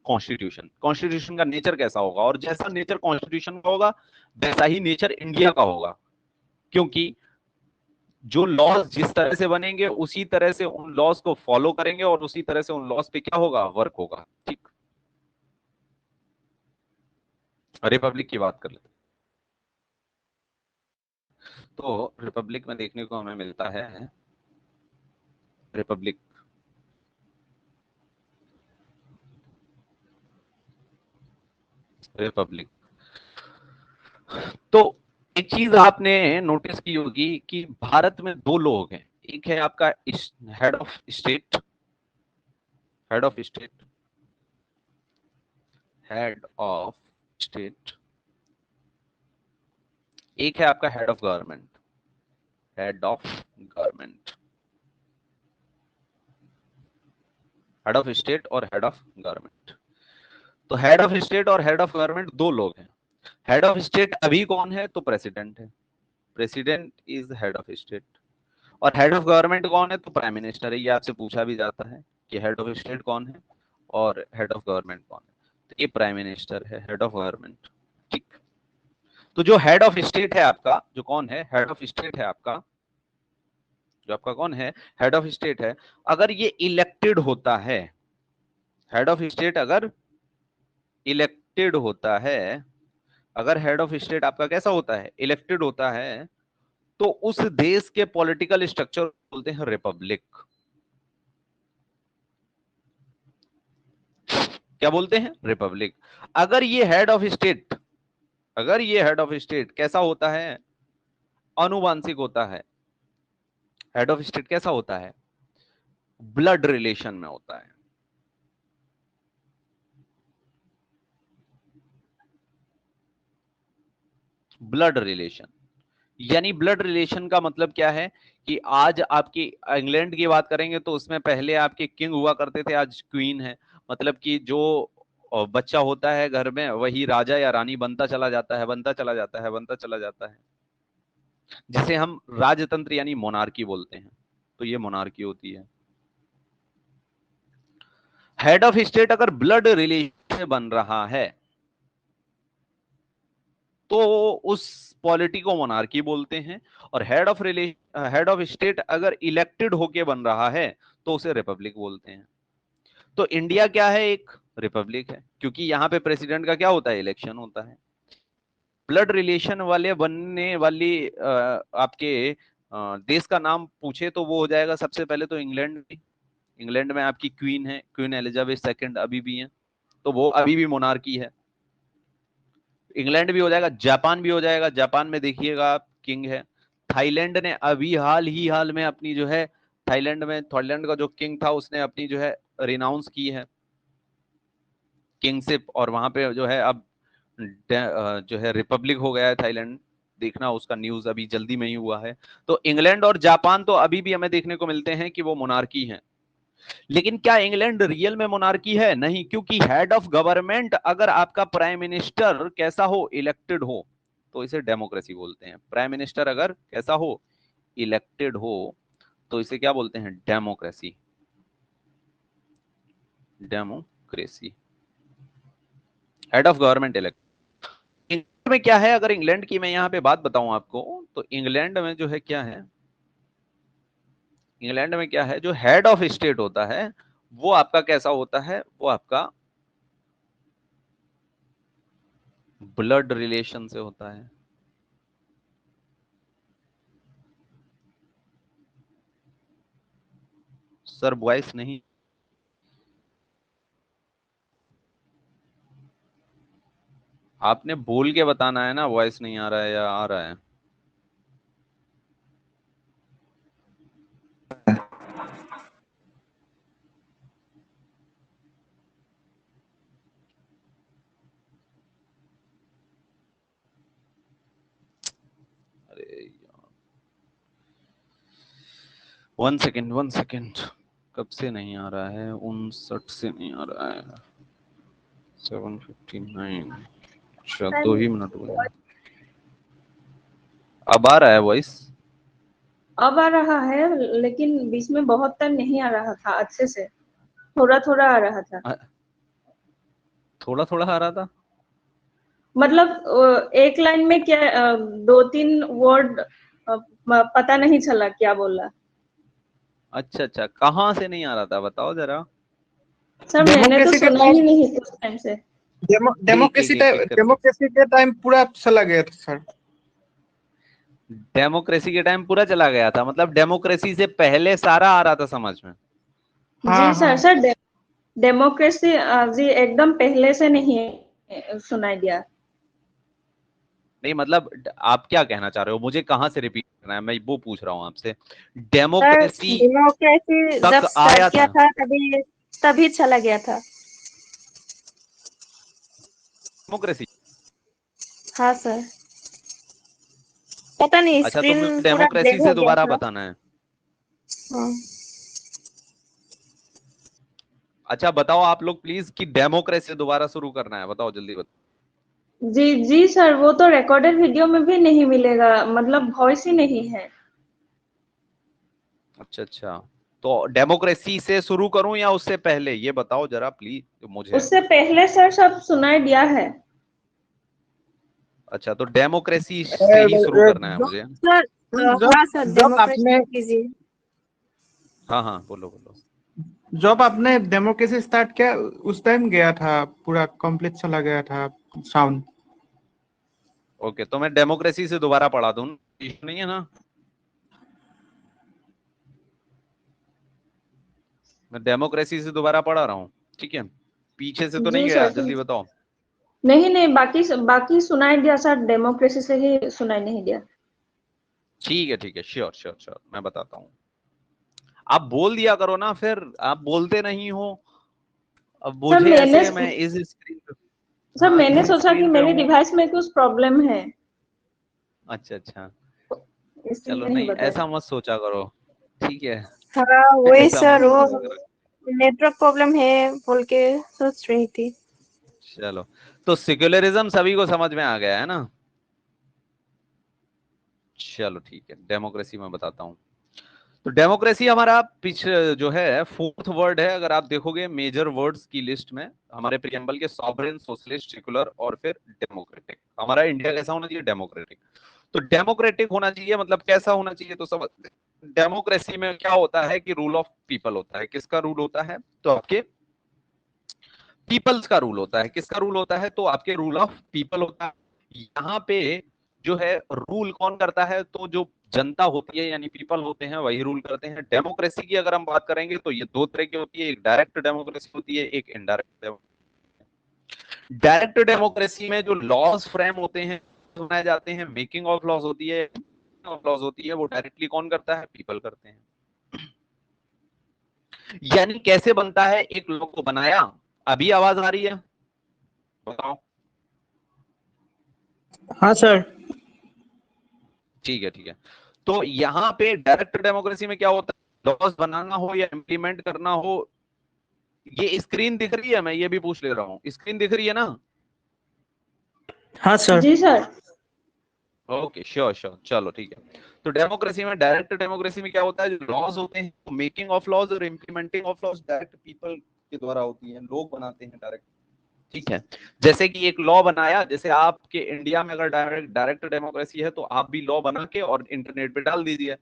कॉन्स्टिट्यूशन। कॉन्स्टिट्यूशन का नेचर कैसा होगा, और जैसा नेचर कॉन्स्टिट्यूशन का होगा वैसा ही नेचर इंडिया का होगा, क्योंकि जो लॉज जिस तरह से बनेंगे उसी तरह से उन लॉज को फॉलो करेंगे और उसी तरह से उन लॉज पे क्या होगा, वर्क होगा। ठीक, रिपब्लिक की बात कर लेते। तो रिपब्लिक में देखने को हमें मिलता है, रिपब्लिक रिपब्लिक तो एक चीज आपने नोटिस की होगी कि भारत में दो लोग हैं, एक है आपका head of state, head of state, head of state, एक है आपका head of government, head of government, head of state और हेड ऑफ गवर्नमेंट। तो हेड ऑफ स्टेट और हेड ऑफ गवर्नमेंट दो लोग हैं। हेड ऑफ स्टेट अभी कौन है, तो प्रेसिडेंट है, president is head of state. और हेड ऑफ गवर्नमेंट कौन है, तो प्राइम मिनिस्टर है। ये आपसे पूछा भी जाता है कि हेड ऑफ स्टेट कौन है और हेड ऑफ गवर्नमेंट कौन है, तो ये प्राइम मिनिस्टर है, हेड ऑफ गवर्नमेंट। ठीक, तो जो हेड ऑफ स्टेट है आपका, जो कौन है, हेड ऑफ स्टेट है आपका, जो आपका कौन है, हेड ऑफ स्टेट है, अगर ये इलेक्टेड होता है, हेड ऑफ स्टेट अगर इलेक्टेड होता है, अगर हेड ऑफ स्टेट आपका कैसा होता है, इलेक्टेड होता है, तो उस देश के पॉलिटिकल स्ट्रक्चर बोलते हैं रिपब्लिक। क्या बोलते हैं, रिपब्लिक। अगर ये हेड ऑफ स्टेट, अगर ये हेड ऑफ स्टेट कैसा होता है, अनुवांशिक होता है, हेड ऑफ स्टेट कैसा होता है, ब्लड रिलेशन में होता है। ब्लड रिलेशन, यानी ब्लड रिलेशन का मतलब क्या है कि आज आपकी इंग्लैंड की बात करेंगे तो उसमें पहले आपके किंग हुआ करते थे, आज क्वीन है। मतलब कि जो बच्चा होता है घर में वही राजा या रानी बनता चला जाता है, बनता चला जाता है, बनता चला जाता है, जिसे हम राजतंत्र यानी मोनार्की बोलते हैं। तो ये मोनार्की होती है। हेड ऑफ स्टेट अगर ब्लड रिलेशन बन रहा है तो उस पॉलिटी को मोनार्की बोलते हैं, और हेड ऑफ स्टेट अगर इलेक्टेड होके बन रहा है तो उसे रिपब्लिक बोलते हैं। तो इंडिया क्या है, एक रिपब्लिक है, क्योंकि यहां पे प्रेसिडेंट का क्या होता है, इलेक्शन होता है। ब्लड रिलेशन वाले बनने वाली आपके देश का नाम पूछे तो वो हो जाएगा सबसे पहले तो इंग्लैंड। इंग्लैंड में आपकी क्वीन है, क्वीन एलिजाबेथ सेकंड अभी भी है, तो वो अभी भी मोनार्की है। इंग्लैंड भी हो जाएगा, जापान भी हो जाएगा, जापान में देखिएगा आप किंग है। थाईलैंड ने अभी हाल में अपनी जो है, थाईलैंड का जो किंग था उसने अपनी जो है रिनाउंस की है किंगशिप, और वहां पे जो है अब जो है रिपब्लिक हो गया है थाईलैंड। देखना उसका न्यूज अभी जल्दी में ही हुआ है। तो इंग्लैंड और जापान तो अभी भी हमें देखने को मिलते हैं कि वो मोनार्की हैं। लेकिन क्या इंग्लैंड रियल में मोनार्की है, नहीं, क्योंकि हेड ऑफ गवर्नमेंट अगर आपका प्राइम मिनिस्टर कैसा हो, इलेक्टेड हो, तो इसे डेमोक्रेसी बोलते हैं। प्राइम मिनिस्टर अगर कैसा हो, इलेक्टेड हो, तो इसे क्या बोलते हैं, democracy, democracy, head of government elect. England में क्या है, अगर इंग्लैंड की मैं यहाँ पे बात बताऊं आपको, तो इंग्लैंड में जो है क्या है, इंग्लैंड में क्या है, जो हेड ऑफ स्टेट होता है वो आपका कैसा होता है, वो आपका ब्लड रिलेशन से होता है। सर वॉइस नहीं, आपने बोल के बताना है ना, वॉइस नहीं आ रहा है या आ रहा है। अरे यार, 1 सेकेंड 1 सेकेंड, कब से नहीं आ रहा है, 59 से नहीं आ रहा है, 7:59, अच्छा 2 ही मिनट हुए। अब आ रहा है वॉइस। अब आ रहा है, लेकिन बीच में बहुत टाइम नहीं आ रहा था अच्छे से, थोड़ा थोड़ा आ रहा था। थोड़ा थोड़ा आ रहा था। मतलब एक लाइन में क्या 2-3 वर्ड पता नहीं चला क्या बोला। अच्छा अच्छा, कहाँ से नहीं आ रहा था बताओ जरा। सर मैंने तो डेमोक्रेसी के सुना ही टाइम नहीं कुछ टाइम से। एक करके। डेमोक्रेसी के टाइम पूरा चला गया था सर। डेमोक्रेसी के टाइम पूरा चला गया था, मतलब डेमोक्रेसी से पहले सारा आ रहा था समझ में। जी हाँ सर। हाँ। सर डेमोक्रेसी जी एकदम पहले से नहीं सुनाई दिया। नहीं मतलब आप क्या कहना चाह रहे हो, मुझे कहाँ से रिपीट करना है, मैं वो पूछ रहा हूँ आपसे। सर डेमोक्रेसी डेमोक्रेसी जब तक स्टार्ट आया किया था था तभी तभी चला गया था। डेमोक्रेसी। हाँ सर, पता नहीं अच्छा तो स्क्रीन पूरा डेमोक्रेसी ब्लैक से हो गया दोबारा था। बताना है। हाँ अच्छा बताओ आप लोग प्लीज कि डेमोक्रेसी दोबारा शुरू करना है, बताओ जल्दी बताओ। जी जी सर, वो तो रिकॉर्डेड वीडियो में भी नहीं मिलेगा, मतलब वॉइस ही नहीं है। अच्छा अच्छा, तो डेमोक्रेसी से शुरू करूं या उससे पहले ये बताओ जरा प्लीज मुझे। उससे पहले सर सब सुनाई दिया है। अच्छा तो डेमोक्रेसी से ही शुरू करना है मुझे। सर, जब हाँ सर जब आपने डेमोक्रेसी कीजिए। हाँ हाँ बोलो बोलो। जब आपने डेमोक्रेसी स्टार्ट किया उस टाइम गया था, पूरा कंप्लीट चला गया था साउंड। ओके तो मैं डेमोक्रेसी से दोबारा पढ़ा दूं, इशू नहीं है ना। मैं डेमोक्रेसी से दोबारा पढ़ा रहा हूँ, ठीक है, पीछे से तो नहीं जी गया, सर। जल्दी बताओ। नहीं नहीं, बाकी बाकी सुनाई दिया सर, डेमोक्रेसी से ही सुनाई नहीं दिया। ठीक है श्योर श्योर श्योर, मैं बताता हूँ। आप बोल दिया करो ना, फिर आप बोलते नहीं हो। अब सर मुझे ऐसे मैं इस स्क्रीन पे, हाँ मैंने इस सोचा कि स्क्रीन पे मेरे हूँ। डिवाइस में कुछ प्रॉब्लम है, अच्छा अच्छा, चलो इसलिए नहीं नहीं बताया। ऐसा मत सोचा करो, ठीक है। हाँ वही ऐसा सर, मत वो सोचा करो। नेटवर्क प्रॉब्लम है बोल के सोच रही थी। चलो तो सेक्युलरिज्म सभी को समझ में आ गया है ना। चलो ठीक है, डेमोक्रेसी में बताता हूँ। तो डेमोक्रेसी हमारा पीछे जो है फोर्थ वर्ड है, अगर आप देखोगे मेजर वर्ड्स की लिस्ट में हमारे प्रियम्बल के सॉवरेन, सोशलिस्ट, सेकुलर और फिर डेमोक्रेटिक। हमारा इंडिया कैसा होना चाहिए, डेमोक्रेटिक। तो डेमोक्रेटिक होना चाहिए मतलब कैसा होना चाहिए, तो सब डेमोक्रेसी में क्या होता है कि रूल ऑफ पीपल होता है। किसका रूल होता है, तो आपके पीपल्स का रूल होता है। किसका रूल होता है, तो आपके रूल ऑफ पीपल होता है। यहाँ पे जो है रूल कौन करता है, तो जो जनता होती है यानी पीपल होते हैं वही रूल करते हैं। डेमोक्रेसी की अगर हम बात करेंगे तो ये दो तरह की होती है, एक डायरेक्ट डेमोक्रेसी होती है, एक इनडायरेक्ट। डायरेक्ट डेमोक्रेसी में जो लॉज फ्रेम होते हैं, बनाए जाते हैं, मेकिंग ऑफ लॉज होती है, वो डायरेक्टली कौन करता है, पीपल करते हैं। यानी कैसे बनता है, एक लॉ को बनाया, अभी आवाज आ रही है बताओ। हाँ सर। ठीक है ठीक है। तो यहाँ पे डायरेक्ट डेमोक्रेसी में क्या होता है, लॉज बनाना हो या इम्प्लीमेंट करना हो। ये स्क्रीन दिख रही है, मैं ये भी पूछ ले रहा हूँ, स्क्रीन दिख रही है ना। हाँ सर। जी सर। ओके श्योर श्योर, चलो ठीक है। तो डेमोक्रेसी में, डायरेक्ट डेमोक्रेसी में क्या होता है, जो लॉज होते हैं, मेकिंग ऑफ लॉज और implementing of laws direct people के द्वारा होती है, लोग बनाते हैं डायरेक्ट। ठीक है, जैसे कि एक लॉ बनाया, जैसे आपके इंडिया में अगर डायरेक्ट डायरेक्ट डेमोक्रेसी है तो आप भी लॉ बना के और इंटरनेट पे डाल दीजिए।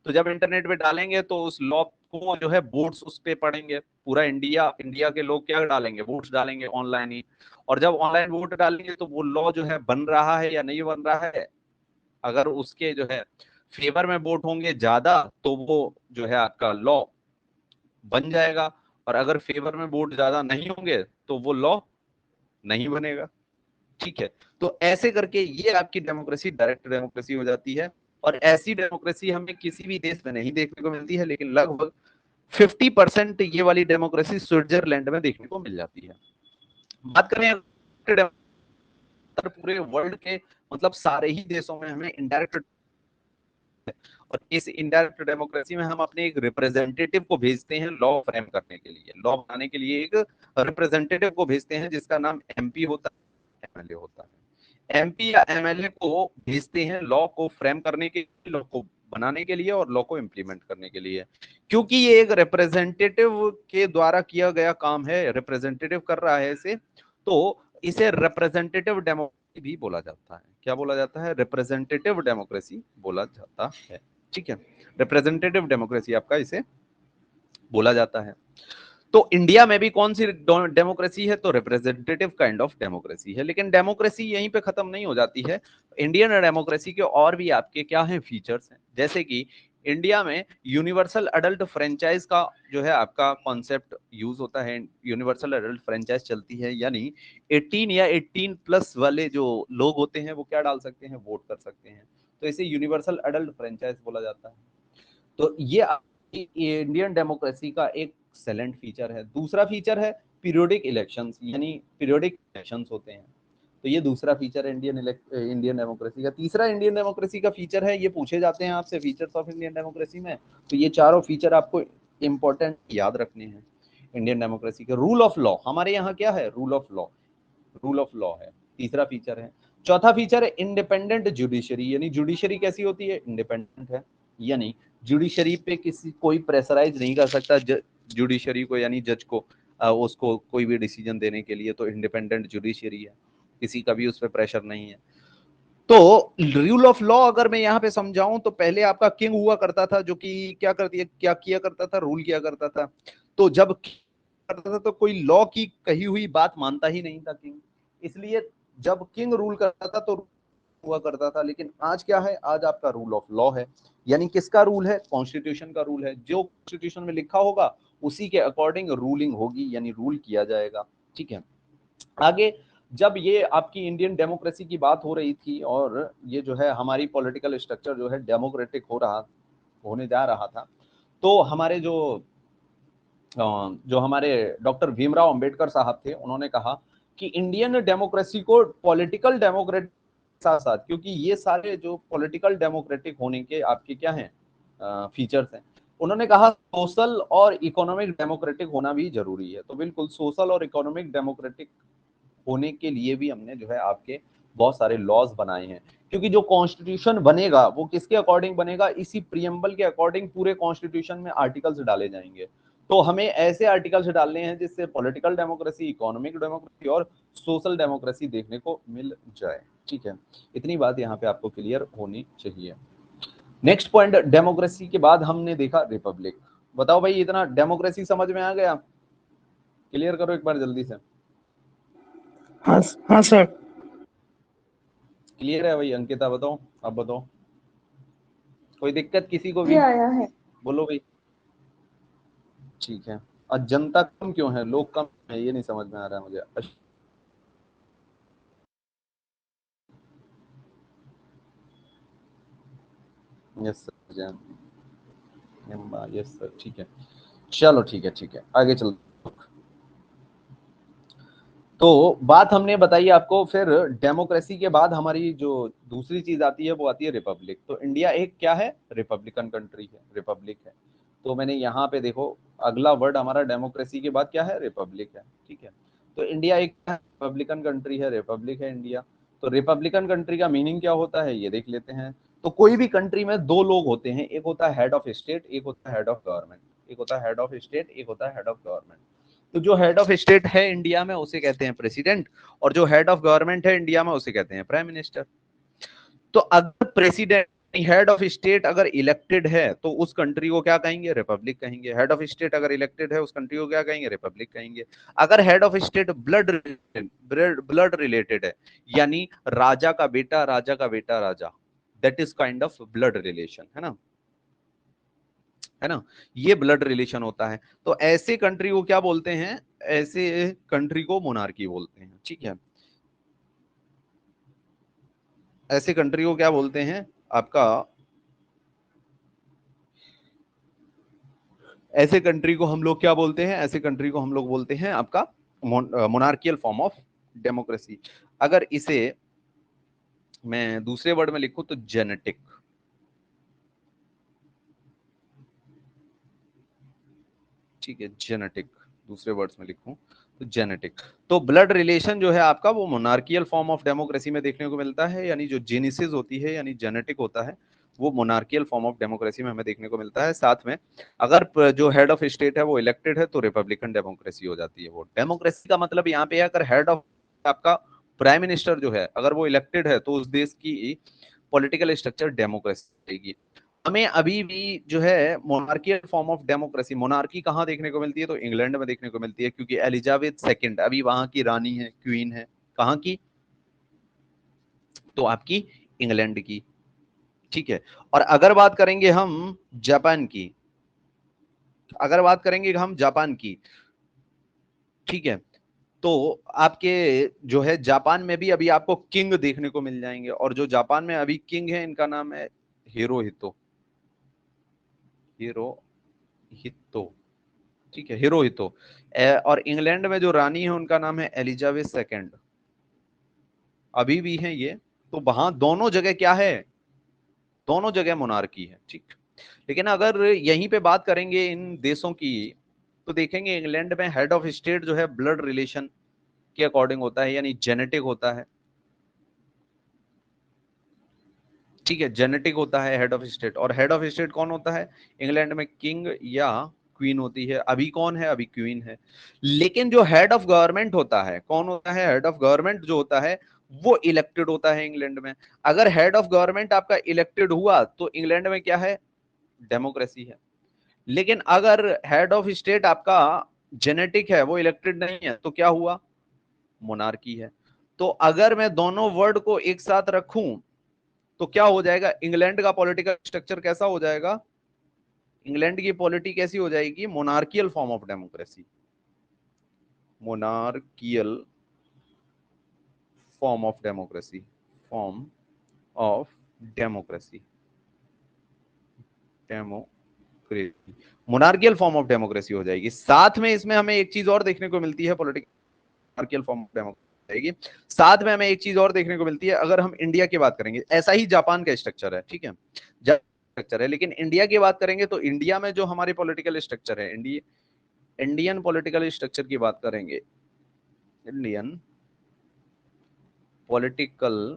तो जब इंटरनेट पे डालेंगे तो उस लॉ को जो है वोट्स उस पे पड़ेंगे, पूरा इंडिया इंडिया के लोग क्या डालेंगे, वोट्स डालेंगे ऑनलाइन ही। और जब ऑनलाइन वोट डालेंगे तो वो लॉ जो है बन रहा है या नहीं बन रहा है, अगर उसके जो है फेवर में वोट होंगे ज्यादा तो वो जो है आपका लॉ बन जाएगा, और अगर फेवर में वोट ज्यादा नहीं होंगे तो वो लॉ नहीं बनेगा। ठीक है, तो ऐसे करके ये आपकी डेमोक्रेसी डायरेक्ट डेमोक्रेसी हो जाती है। और ऐसी डेमोक्रेसी हमें किसी भी देश में नहीं देखने को मिलती है, लेकिन लगभग 50% ये वाली डेमोक्रेसी स्विट्जरलैंड में देखने को मिल जाती है। बात करें पूरे वर्ल्ड के मतलब सारे ही देशों में हमें इनडायरेक्ट, और इस इनडायरेक्ट डेमोक्रेसी में हम अपने एक रिप्रेजेंटेटिव को भेजते हैं लॉ फ्रेम करने के लिए, लॉ बनाने के लिए एक रिप्रेजेंटेटिव को भेजते हैं जिसका नाम एमपी होता है, एमएलए होता है। एमपी या एमएलए को भेजते हैं लॉ को फ्रेम करने के लिए, लॉ को बनाने के लिए और लॉ को इम्प्लीमेंट करने के लिए, क्योंकि ये एक रिप्रेजेंटेटिव के द्वारा किया गया काम है, रिप्रेजेंटेटिव कर रहा है इसे, तो इसे रिप्रेजेंटेटिव डेमोक्रेसी भी बोला जाता है। क्या बोला जाता है? रिप्रेजेंटेटिव डेमोक्रेसी बोला जाता है। ठीक है, रिप्रेजेंटेटिव डेमोक्रेसी आपका इसे बोला जाता है। तो इंडिया में भी कौन सी डेमोक्रेसी है? तो रिप्रेजेंटेटिव काइंड ऑफ डेमोक्रेसी है। लेकिन डेमोक्रेसी यहीं पे खत्म नहीं हो जाती है। इंडियन डेमोक्रेसी के और भी आपके क्या हैं फीचर्स हैं, जैसे कि इंडिया में यूनिवर्सल अडल्ट फ्रेंचाइज का जो है आपका कॉन्सेप्ट यूज होता है। यूनिवर्सल अडल्ट फ्रेंचाइज चलती है, यानी 18 या 18 प्लस वाले जो लोग होते हैं वो क्या डाल सकते हैं? वोट कर सकते हैं। तो इसे यूनिवर्सल अडल्ट फ्रेंचाइज बोला जाता है। तो ये इंडियन डेमोक्रेसी का एक एक्सेलेंट फीचर है। दूसरा फीचर है पीरियोडिक इलेक्शंस, यानी पीरियोडिक इलेक्शंस होते हैं। तो ये दूसरा फीचर है इंडियन डेमोक्रेसी का। तीसरा इंडियन डेमोक्रेसी का फीचर है, ये पूछे जाते हैं आपसे फीचर्स ऑफ इंडियन डेमोक्रेसी में, तो ये चारों फीचर आपको इंपॉर्टेंट याद रखने हैं इंडियन डेमोक्रेसी के। रूल ऑफ लॉ, हमारे यहाँ क्या है? Rule of law, rule of law है तीसरा फीचर है। चौथा फीचर है इंडिपेंडेंट जुडिशरी, यानी जुडिशरी कैसी होती है? इंडिपेंडेंट है, यानी जुडिशरी पे किसी कोई प्रेशराइज नहीं कर सकता जुडिशरी को, यानी जज को उसको कोई भी डिसीजन देने के लिए। तो इंडिपेंडेंट जुडिशरी है, किसी का भी उस पर प्रेशर नहीं है। तो रूल ऑफ लॉ अगर मैं यहाँ पे समझाऊं तो पहले आपका किंग हुआ करता था, जो कि क्या किया करता था? रूल किया करता था। तो जब करता था तो कोई लॉ की कही हुई बात मानता ही नहीं था किंग, इसलिए जब किंग रूल करता था तो हुआ करता था। लेकिन आज क्या है? आज आपका रूल ऑफ लॉ है, यानी किसका रूल है? कॉन्स्टिट्यूशन का रूल है। जो कॉन्स्टिट्यूशन में लिखा होगा उसी के अकॉर्डिंग रूलिंग होगी, यानी रूल किया जाएगा। ठीक है, आगे जब ये आपकी इंडियन डेमोक्रेसी की बात हो रही थी और ये जो है हमारी पॉलिटिकल स्ट्रक्चर जो है डेमोक्रेटिक होने जा रहा था, तो हमारे जो हमारे डॉक्टर भीमराव अंबेडकर साहब थे, उन्होंने कहा कि इंडियन डेमोक्रेसी को पॉलिटिकल डेमोक्रेटिक साथ साथ, क्योंकि ये सारे जो पॉलिटिकल डेमोक्रेटिक होने के आपके क्या हैं फीचर्स हैं, उन्होंने कहा सोशल और इकोनॉमिक डेमोक्रेटिक होना भी जरूरी है। तो बिल्कुल सोशल और इकोनॉमिक डेमोक्रेटिक होने के लिए भी हमने जो है आपके बहुत सारे लॉज बनाए हैं, क्योंकि जो कॉन्स्टिट्यूशन बनेगा वो किसके अकॉर्डिंग बनेगा? इसी प्रियम्बल के अकॉर्डिंग पूरे कॉन्स्टिट्यूशन में आर्टिकल्स डाले जाएंगे। तो हमें ऐसे आर्टिकल्स डालने हैं जिससे पॉलिटिकल डेमोक्रेसी, इकोनॉमिक डेमोक्रेसी और सोशल डेमोक्रेसी देखने को मिल जाए। ठीक है, इतनी बात यहाँ पे आपको क्लियर होनी चाहिए। नेक्स्ट पॉइंट, डेमोक्रेसी के बाद हमने देखा रिपब्लिक। बताओ भाई, इतना डेमोक्रेसी समझ में आ गया? क्लियर करो एक बार जल्दी से। हाँ सर। क्लियर है भाई? अंकिता बताओ, अब बताओ, कोई दिक्कत किसी को भी? आया है। बोलो भाई। ठीक है, और जनता कम क्यों है, लोग कम है, ये नहीं समझ में आ रहा है मुझे। यस सर, यस सर, ठीक है, चलो ठीक है, आगे चल। तो बात हमने बताई आपको। फिर डेमोक्रेसी के बाद हमारी जो दूसरी चीज आती है वो आती है रिपब्लिक। तो इंडिया एक क्या है? रिपब्लिकन कंट्री है, रिपब्लिक है। तो मैंने यहाँ पे देखो, अगला वर्ड हमारा डेमोक्रेसी के बाद क्या है? रिपब्लिक है। ठीक है, तो इंडिया एक रिपब्लिकन कंट्री है, रिपब्लिक है इंडिया। तो रिपब्लिकन कंट्री का मीनिंग क्या होता है ये देख लेते हैं। तो कोई भी कंट्री में दो लोग होते हैं, एक होता है हेड ऑफ स्टेट, एक होता है हेड ऑफ गवर्नमेंट। एक होता है हेड ऑफ स्टेट, एक होता है हेड ऑफ गवर्नमेंट। तो जो हेड ऑफ स्टेट है इंडिया में उसे कहते हैं प्रेसिडेंट, और जो हेड ऑफ गवर्नमेंट है इंडिया में उसे कहते हैं प्राइम मिनिस्टर। तो अगर प्रेसिडेंट, हेड ऑफ स्टेट अगर इलेक्टेड है तो उस कंट्री को क्या कहेंगे? रिपब्लिक कहेंगे। हेड ऑफ स्टेट अगर इलेक्टेड है उस कंट्री को क्या कहेंगे? रिपब्लिक कहेंगे। अगर head of state blood related है, यानी राजा का बेटा राजा, that is kind of blood relation, है ना, ये ब्लड रिलेशन होता है। तो ऐसे कंट्री को क्या बोलते हैं? ऐसे कंट्री को मोनार्की बोलते हैं। ठीक है, ऐसे कंट्री को क्या बोलते हैं आपका? ऐसे कंट्री को हम लोग क्या बोलते हैं? ऐसे कंट्री को हम लोग बोलते हैं आपका मोनार्कियल फॉर्म ऑफ डेमोक्रेसी। अगर इसे मैं दूसरे वर्ड में लिखूं तो जेनेटिक। ठीक है, जेनेटिक दूसरे वर्ड्स में लिखूं तो जेनेटिक। तो ब्लड रिलेशन जो है आपका वो मोनार्कियल फॉर्म ऑफ डेमोक्रेसी में देखने को मिलता है, यानी जो जेनेसिस होती है, यानी जेनेटिक होता है, वो मोनार्कियल फॉर्म ऑफ डेमोक्रेसी में हमें देखने को मिलता है। साथ में अगर जो हेड ऑफ स्टेट है वो इलेक्टेड है तो रिपब्लिकन डेमोक्रेसी हो जाती है। वो डेमोक्रेसी का मतलब यहाँ पे अगर हेड ऑफ आपका प्राइम मिनिस्टर जो है अगर वो इलेक्टेड है तो उस देश की पॉलिटिकल स्ट्रक्चर डेमोक्रेसी रहेगी। हमें अभी भी जो है monarchial form of democracy, monarchy कहाँ देखने को मिलती है? तो इंग्लैंड में देखने को मिलती है, क्योंकि एलिजाबेथ सेकंड अभी वहां की रानी है, क्वीन है। कहाँ की? तो आपकी इंग्लैंड की। ठीक है। और अगर बात करेंगे हम जापान की, अगर बात करेंगे हम जापान की, ठीक है, तो आपके जो है जापान में भी अभी आपको किंग देखने को मिल जाएंगे। और जो जापान में अभी किंग है इनका नाम है हिरोहितो, हिरोहितो, ठीक है, हिरोहितो। और इंग्लैंड में जो रानी है उनका नाम है एलिजाबेथ सेकंड, अभी भी है ये। तो वहां दोनों जगह क्या है? दोनों जगह मोनार्की है। ठीक। लेकिन अगर यहीं पे बात करेंगे इन देशों की तो देखेंगे इंग्लैंड में हेड ऑफ स्टेट जो है ब्लड रिलेशन के अकॉर्डिंग होता है, यानी जेनेटिक होता है। ठीक है, जेनेटिक होता है हेड ऑफ स्टेट। और हेड ऑफ स्टेट कौन होता है? इंग्लैंड में किंग या क्वीन होती है। अभी कौन है? अभी क्वीन है। लेकिन जो हेड ऑफ गवर्नमेंट होता है, कौन होता है? हेड ऑफ गवर्नमेंट जो होता है वो इलेक्टेड होता है इंग्लैंड में। अगर हेड ऑफ गवर्नमेंट आपका इलेक्टेड हुआ तो इंग्लैंड में क्या है? डेमोक्रेसी है। लेकिन अगर हेड ऑफ स्टेट आपका जेनेटिक है, वो इलेक्टेड नहीं है, तो क्या हुआ? मोनार्की है। तो अगर मैं दोनों वर्ड को एक साथ रखूं तो क्या हो जाएगा? इंग्लैंड का पॉलिटिकल स्ट्रक्चर कैसा हो जाएगा? इंग्लैंड की पॉलिटी कैसी हो जाएगी? Monarchial form of democracy, monarchial form of democracy, form of democracy, democracy, monarchial form of democracy हो जाएगी। साथ में इसमें हमें एक चीज और देखने को मिलती है, political monarchial form of democracy जाएगी। साथ में हमें एक चीज और देखने को मिलती है, अगर हम इंडिया की बात करेंगे, ऐसा ही जापान का स्ट्रक्चर है, ठीक है, स्ट्रक्चर है, लेकिन इंडिया की बात करेंगे तो इंडिया में जो हमारी पॉलिटिकल स्ट्रक्चर है, इंडियन पॉलिटिकल स्ट्रक्चर की बात करेंगे, इंडियन पॉलिटिकल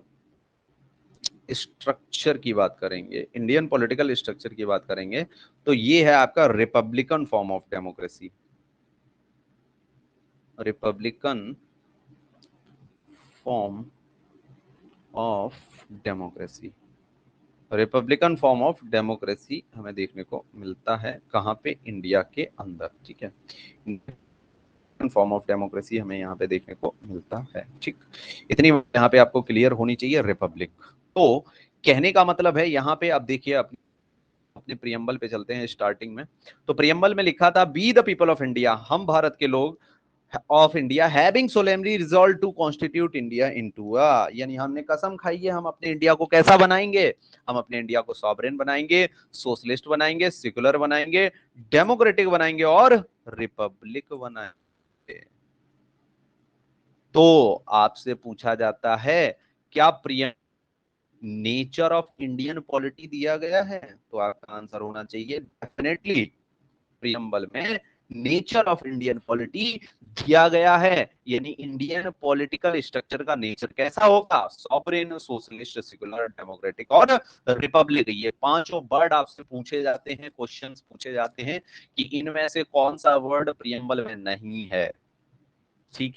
स्ट्रक्चर की बात करेंगे, इंडियन पॉलिटिकल स्ट्रक्चर की बात करेंगे तो ये है आपका Republican form of democracy, Republican form of democracy. Republican form of democracy हमें देखने को मिलता है कहाँ पे? इंडिया के अंदर। ठीक है, फॉर्म ऑफ डेमोक्रेसी हमें यहाँ पे देखने को मिलता है। ठीक, इतनी यहाँ पे आपको क्लियर होनी चाहिए रिपब्लिक। तो कहने का मतलब है यहाँ पे आप देखिए, अपने प्रियम्बल पे चलते हैं स्टार्टिंग में। तो प्रियम्बल में लिखा था, we the people of India, हम भारत के लोग of India having solemnly resolve to constitute India into a, यानी हमने कसम खाई है हम अपने इंडिया को कैसा बनाएंगे? हम अपने इंडिया को सॉवरेन बनाएंगे, सोशलिस्ट बनाएंगे, सेकुलर बनाएंगे, डेमोक्रेटिक बनाएंगे और रिपब्लिक बनाएंगे। तो आपसे पूछा जाता है क्या प्रिय नेचर ऑफ इंडियन पॉलिटी दिया गया है? तो आपका आंसर होना चाहिए डेफिनेटली प्रियम्बल में नेचर ऑफ इंडियन पॉलिटी दिया गया है, यानी इंडियन पॉलिटिकल स्ट्रक्चर का नेचर कैसा होगा? सॉवरेन, सोशलिस्ट, सेकुलर, डेमोक्रेटिक और रिपब्लिक। ये पांचों वर्ड आपसे पूछे जाते हैं, क्वेश्चंस पूछे जाते हैं कि इनमें से कौन सा वर्ड प्रियम्बल में नहीं है। ठीक,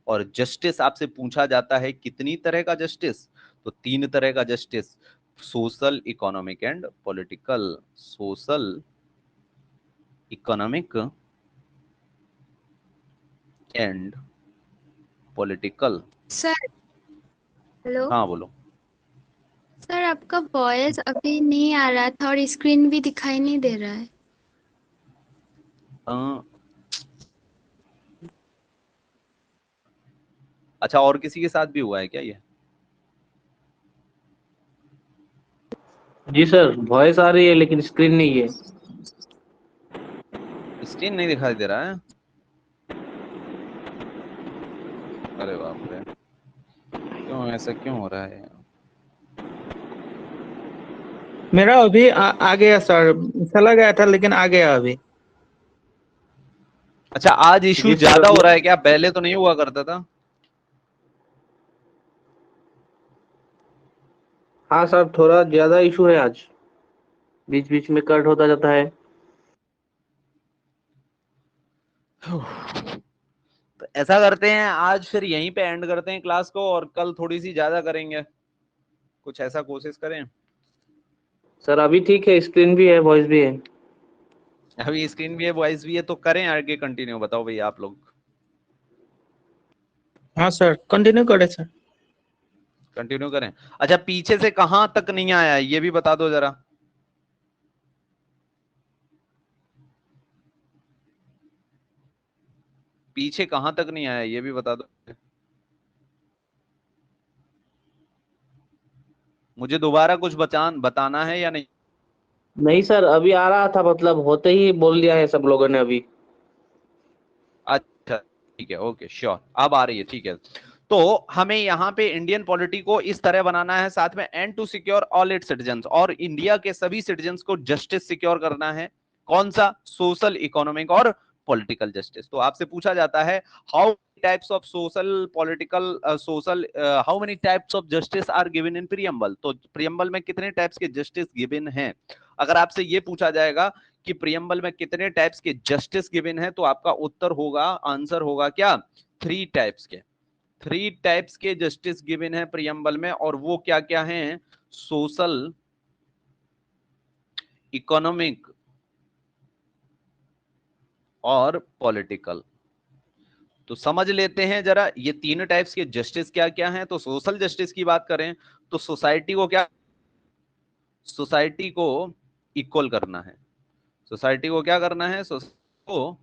और जस्टिस आपसे पूछा जाता है कितनी तरह का जस्टिस? तो 3 तरह का justice, social, economic and political. Social, economic and political. Sir hello हाँ बोलो। सर, आपका वॉइस अभी नहीं आ रहा था और स्क्रीन भी दिखाई नहीं दे रहा है। अच्छा, और किसी के साथ भी हुआ है क्या ये? जी सर, वॉइस आ रही है लेकिन स्क्रीन नहीं है। स्क्रीन नहीं दिखाई दे रहा है? अरे बाप रे, क्यों ऐसा क्यों हो रहा है? मेरा अभी आ गया सर, चला गया था लेकिन आ गया अभी। अच्छा, आज इशू जी सर, ज्यादा हो रहा है क्या? पहले तो नहीं हुआ करता था। हाँ सर, थोड़ा ज्यादा इशू है आज, बीच बीच में कट होता जाता है। तो ऐसा करते हैं, आज फिर यहीं पे एंड करते हैं क्लास को, और कल थोड़ी सी ज्यादा करेंगे, कुछ ऐसा कोशिश करें। सर अभी ठीक है, स्क्रीन भी है, वॉइस भी है। अभी स्क्रीन भी है, वॉइस भी है, तो करें आगे कंटिन्यू? बताओ भैया आप लोग। हाँ सर, कंटिन्यू करें सर। कंटिन्यू करें। अच्छा, पीछे से कहां तक नहीं आया ये भी बता दो जरा। पीछे कहां तक नहीं आया ये भी बता दो मुझे। दोबारा कुछ बताना है या नहीं? नहीं सर, अभी आ रहा था, मतलब होते ही बोल दिया है सब लोगों ने अभी। अच्छा ठीक है, ओके श्योर, अब आ रही है, ठीक है। तो हमें यहाँ पे इंडियन पॉलिटी को इस तरह बनाना है, साथ में and to secure all its citizens, और इंडिया के सभी सिटीजन्स को जस्टिस सिक्योर करना है। कौन सा? सोशल, इकोनॉमिक और पॉलिटिकल जस्टिस। तो आपसे पूछा जाता है how types of social, political, social, how many types of justice are given in preamble. तो प्रियम्बल में कितने टाइप्स के जस्टिस गिवन हैं? अगर आपसे ये पूछा जाएगा कि प्रियम्बल में कितने टाइप्स के जस्टिस गिवन है, तो आपका उत्तर होगा, आंसर होगा क्या? 3 टाइप्स के। 3 टाइप्स के जस्टिस गिवन है प्रियम्बल में, और वो क्या क्या हैं? सोशल, इकोनॉमिक और पॉलिटिकल। तो समझ लेते हैं जरा ये 3 टाइप्स के जस्टिस क्या क्या हैं। तो सोशल जस्टिस की बात करें तो सोसाइटी को क्या, सोसाइटी को इक्वल करना है। सोसाइटी को क्या करना है? को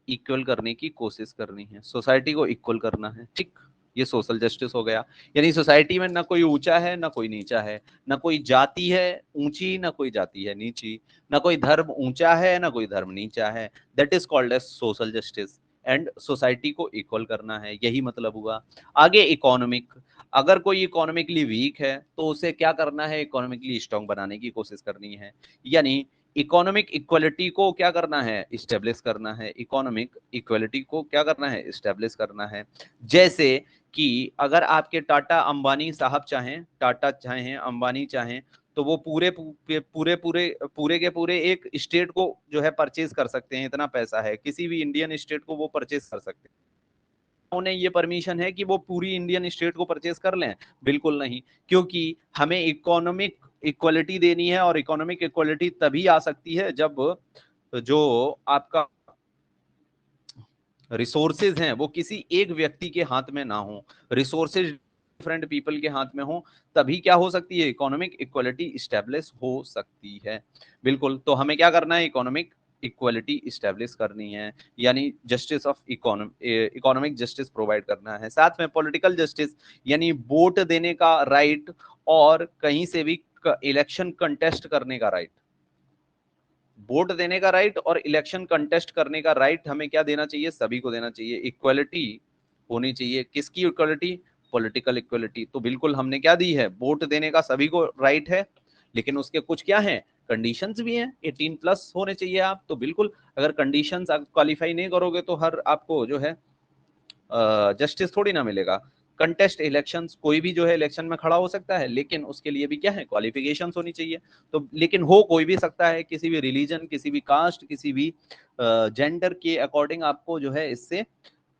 इक्वल करने की कोशिश करनी है, सोसाइटी को इक्वल करना है, ठीक। ये सोशल जस्टिस हो गया। यानी सोसाइटी में ना कोई ऊंचा है ना कोई नीचा है, ना कोई जाति है ऊंची ना कोई जाति है नीची, ना कोई धर्म ऊंचा है ना कोई धर्म नीचा है। That is called as social justice. And society को इक्वल करना है, यही मतलब हुआ। आगे इकोनॉमिक, अगर कोई इकोनॉमिकली वीक है तो उसे क्या करना है? इकोनॉमिकली स्ट्रांग बनाने की कोशिश करनी है। यानी इकोनॉमिक इक्वलिटी को क्या करना है? इस्टेब्लिश करना है। इकोनॉमिक इक्वलिटी को क्या करना है? इस्टेब्लिश करना है। जैसे कि अगर आपके टाटा अंबानी साहब चाहें, टाटा चाहें, अंबानी चाहें, तो वो पूरे पूरे पूरे पूरे के पूरे एक स्टेट को जो है परचेज कर सकते हैं। इतना पैसा है, किसी भी इंडियन स्टेट को वो परचेज कर सकते हैं। उन्हें ये परमिशन है कि वो पूरी इंडियन स्टेट को परचेज कर लें? बिल्कुल नहीं, क्योंकि हमें इकोनॉमिक इक्वलिटी देनी है, और इकोनॉमिक इक्वलिटी तभी आ सकती है जब जो आपका रिसोर्सेज हैं वो किसी एक व्यक्ति के हाथ में ना हो, रिसोर्सेज डिफरेंट पीपल के हाथ में हो, तभी क्या हो सकती है? इकोनॉमिक इक्वलिटी स्टैब्लिश हो सकती है। बिल्कुल, तो हमें क्या करना है? इकोनॉमिक इक्वलिटी स्टैब्लिश करनी है, यानी justice of economic justice provide करना है। साथ में पॉलिटिकल जस्टिस, यानी वोट देने का राइट, और कहीं से भी इलेक्शन कंटेस्ट करने का राइट। वोट देने का राइट और इलेक्शन कंटेस्ट करने का राइट हमें क्या देना चाहिए? सभी को देना चाहिए। इक्वलिटी होनी चाहिए, किसकी इक्वलिटी? Political equality. तो बिल्कुल हमने क्या दी है? वोट देने का सभी को राइट है, लेकिन उसके कुछ क्या हैं? कंडीशंस भी हैं। 18+ होने चाहिए आप। तो बिल्कुल अगर कंडीशंस आप क्वालिफाई नहीं करोगे तो हर आपको जो है जस्टिस थोड़ी ना मिलेगा। कंटेस्ट इलेक्शंस, कोई भी जो है इलेक्शन में खड़ा हो सकता है, लेकिन उसके लिए भी क्या है? क्वालिफिकेशंस होनी चाहिए। तो लेकिन हो कोई भी सकता है, किसी भी रिलीजन, किसी भी कास्ट, किसी भी जेंडर के अकॉर्डिंग आपको जो है इससे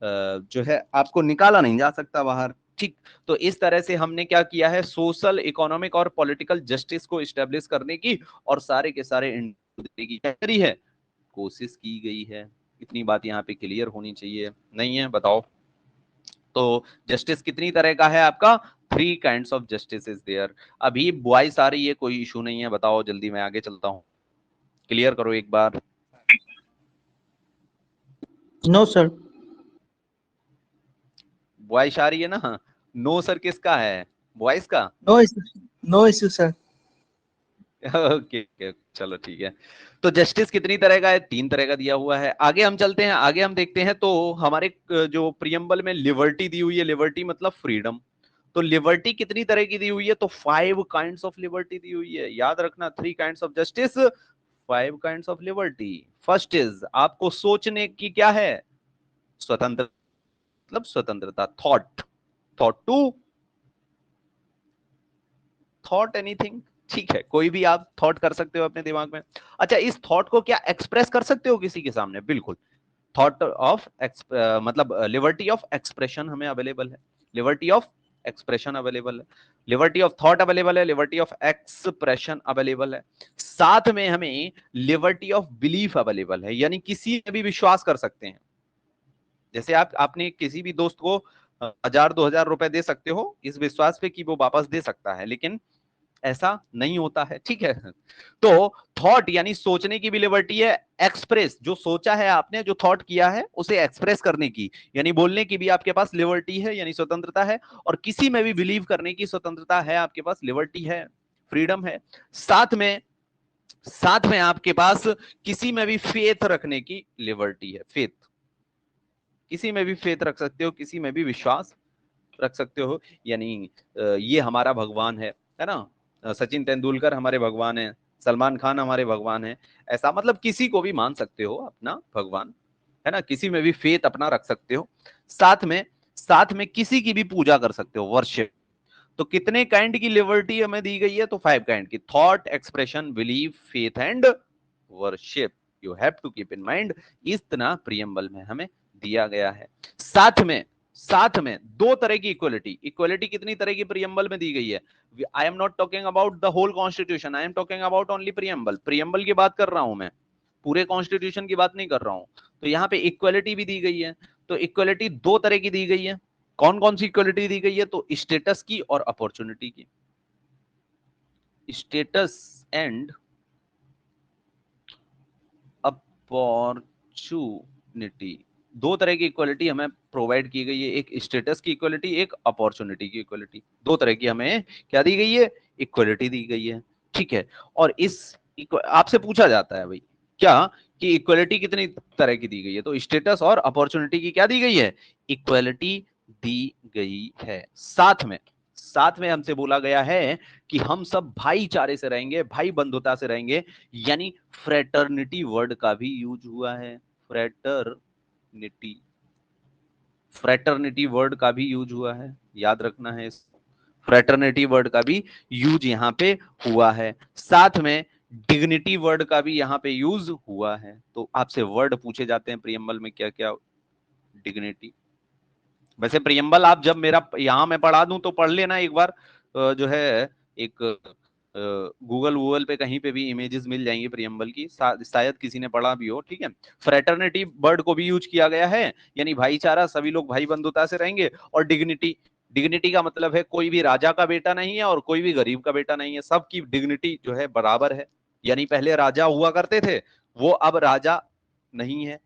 जो है आपको निकाला नहीं जा सकता बाहर, ठीक। तो इस तरह से हमने क्या किया है? सोशल, इकोनॉमिक और पॉलिटिकल जस्टिस को इस्टेब्लिश करने की और सारे के सारे की करी है, कोशिश की गई है। इतनी बात यहाँ पे क्लियर होनी चाहिए, नहीं है? बताओ। तो जस्टिस कितनी तरह का है आपका? 3 kinds of justice is there. अभी बॉयज आ रही है, कोई इशू नहीं है? बताओ जल्दी, मैं आगे चलता हूँ, क्लियर करो एक बार। No sir. बॉयज आ रही है ना? नो सर किसका है? बॉयज का? No issue, no issue sir. Okay चलो ठीक है। तो जस्टिस कितनी तरह का है? 3 तरह का दिया हुआ है। आगे हम चलते हैं, आगे हम देखते हैं। तो हमारे जो प्रियम्बल में लिबर्टी दी हुई है, लिबर्टी मतलब फ्रीडम। तो लिबर्टी कितनी तरह की दी हुई है? तो 5 काइंड्स ऑफ लिबर्टी दी हुई है। याद रखना, 3 kinds of justice, 5 kinds of liberty. First is, आपको सोचने की क्या है? स्वतंत्र मतलब स्वतंत्रता, thought, thought to, thought anything, ठीक है, कोई भी आप थॉट कर सकते हो अपने दिमाग में। अच्छा, इस थॉट को क्या एक्सप्रेस कर सकते हो किसी के सामने? बिल्कुल, थॉट ऑफ मतलब लिबर्टी ऑफ एक्सप्रेशन हमें अवेलेबल है, लिबर्टी ऑफ एक्सप्रेशन अवेलेबल है, लिबर्टी ऑफ थॉट अवेलेबल है, लिबर्टी ऑफ एक्सप्रेशन अवेलेबल है, साथ में हमें लिबर्टी ऑफ बिलीफ अवेलेबल है, यानी किसी में भी विश्वास कर सकते हैं। जैसे आपने किसी भी दोस्त को 1000-2000 रुपए दे सकते हो इस विश्वास पे कि वो वापस दे सकता है, लेकिन ऐसा नहीं होता है, ठीक है। तो थॉट यानी सोचने की भी लिबर्टी है, एक्सप्रेस, जो सोचा है आपने, जो थॉट किया है उसे एक्सप्रेस करने की यानी बोलने की भी आपके पास लिबर्टी है यानी स्वतंत्रता है, और किसी में भी बिलीव करने की स्वतंत्रता है, आपके पास लिबर्टी है, फ्रीडम है। साथ में आपके पास किसी में भी फेथ रखने की लिबर्टी है, फेथ, किसी में भी फेथ रख सकते हो, किसी में भी विश्वास रख सकते हो, यानी ये हमारा भगवान है ना, सचिन तेंदुलकर हमारे भगवान है, सलमान खान हमारे भगवान है, ऐसा मतलब किसी को भी मान सकते हो अपना भगवान, है ना, किसी में भी फेथ अपना रख सकते हो, साथ में किसी की भी पूजा कर सकते हो, वर्शिप। तो कितने काइंड की लिबर्टी हमें दी गई है? तो 5 काइंड की, thought, expression, belief, faith and worship, you have to keep in mind, इतना प्रीएम्बल में हमें दिया गया है। साथ में 2 तरह की इक्वलिटी कितनी तरह की प्रीएम्बल में दी गई है? I am not talking about the whole constitution, I am talking about only preamble की बात कर रहा हूं मैं, पूरे कॉन्स्टिट्यूशन की बात नहीं कर रहा हूं। तो यहाँ पे इक्वलिटी भी दी गई है, तो इक्वलिटी 2 तरह की दी गई है। कौन कौन सी इक्वलिटी दी गई है? तो स्टेटस की और अपॉर्चुनिटी की, स्टेटस एंड अपॉर्चुनिटी, 2 तरह की इक्वलिटी हमें प्रोवाइड की गई है, एक स्टेटस की इक्वलिटी, एक अपॉर्चुनिटी की इक्वलिटी, 2 तरह की हमें क्या दी गई है? इक्वलिटी दी गई है, ठीक है। और इस आपसे पूछा जाता है भाई क्या कि इक्वलिटी कितनी तरह की दी गई है, तो स्टेटस और अपॉर्चुनिटी की क्या दी गई है? इक्वलिटी दी गई है। साथ में हमसे बोला गया है कि हम सब भाईचारे से रहेंगे, भाई बंधुता से रहेंगे, यानी फ्रेटर्निटी वर्ड का भी यूज हुआ है, फ्रेटर्निटी वर्ड का भी यूज हुआ है, याद रखना है, फ्रेटर्निटी वर्ड का भी यूज यहाँ पे हुआ है। साथ में डिग्निटी वर्ड का भी यहाँ पे यूज हुआ है। तो आपसे वर्ड पूछे जाते हैं प्रीएम्बल में क्या क्या, डिग्निटी। वैसे प्रीएम्बल आप जब मेरा यहाँ मैं पढ़ा दूं तो पढ़ लेना एक बार, जो है एक गूगल पे कहीं पे भी इमेजेस मिल जाएंगी प्रीएम्बल की, शायद किसी ने पढ़ा भी हो, ठीक है। फ्रेटर्निटी वर्ड को भी यूज किया गया है, यानी भाईचारा, सभी लोग भाई बंधुता से रहेंगे। और डिग्निटी का मतलब है कोई भी राजा का बेटा नहीं है और कोई भी गरीब का बेटा नहीं है, सबकी डिग्निटी जो है बराबर है। यानी पहले राजा हुआ करते थे, वो अब राजा नहीं है,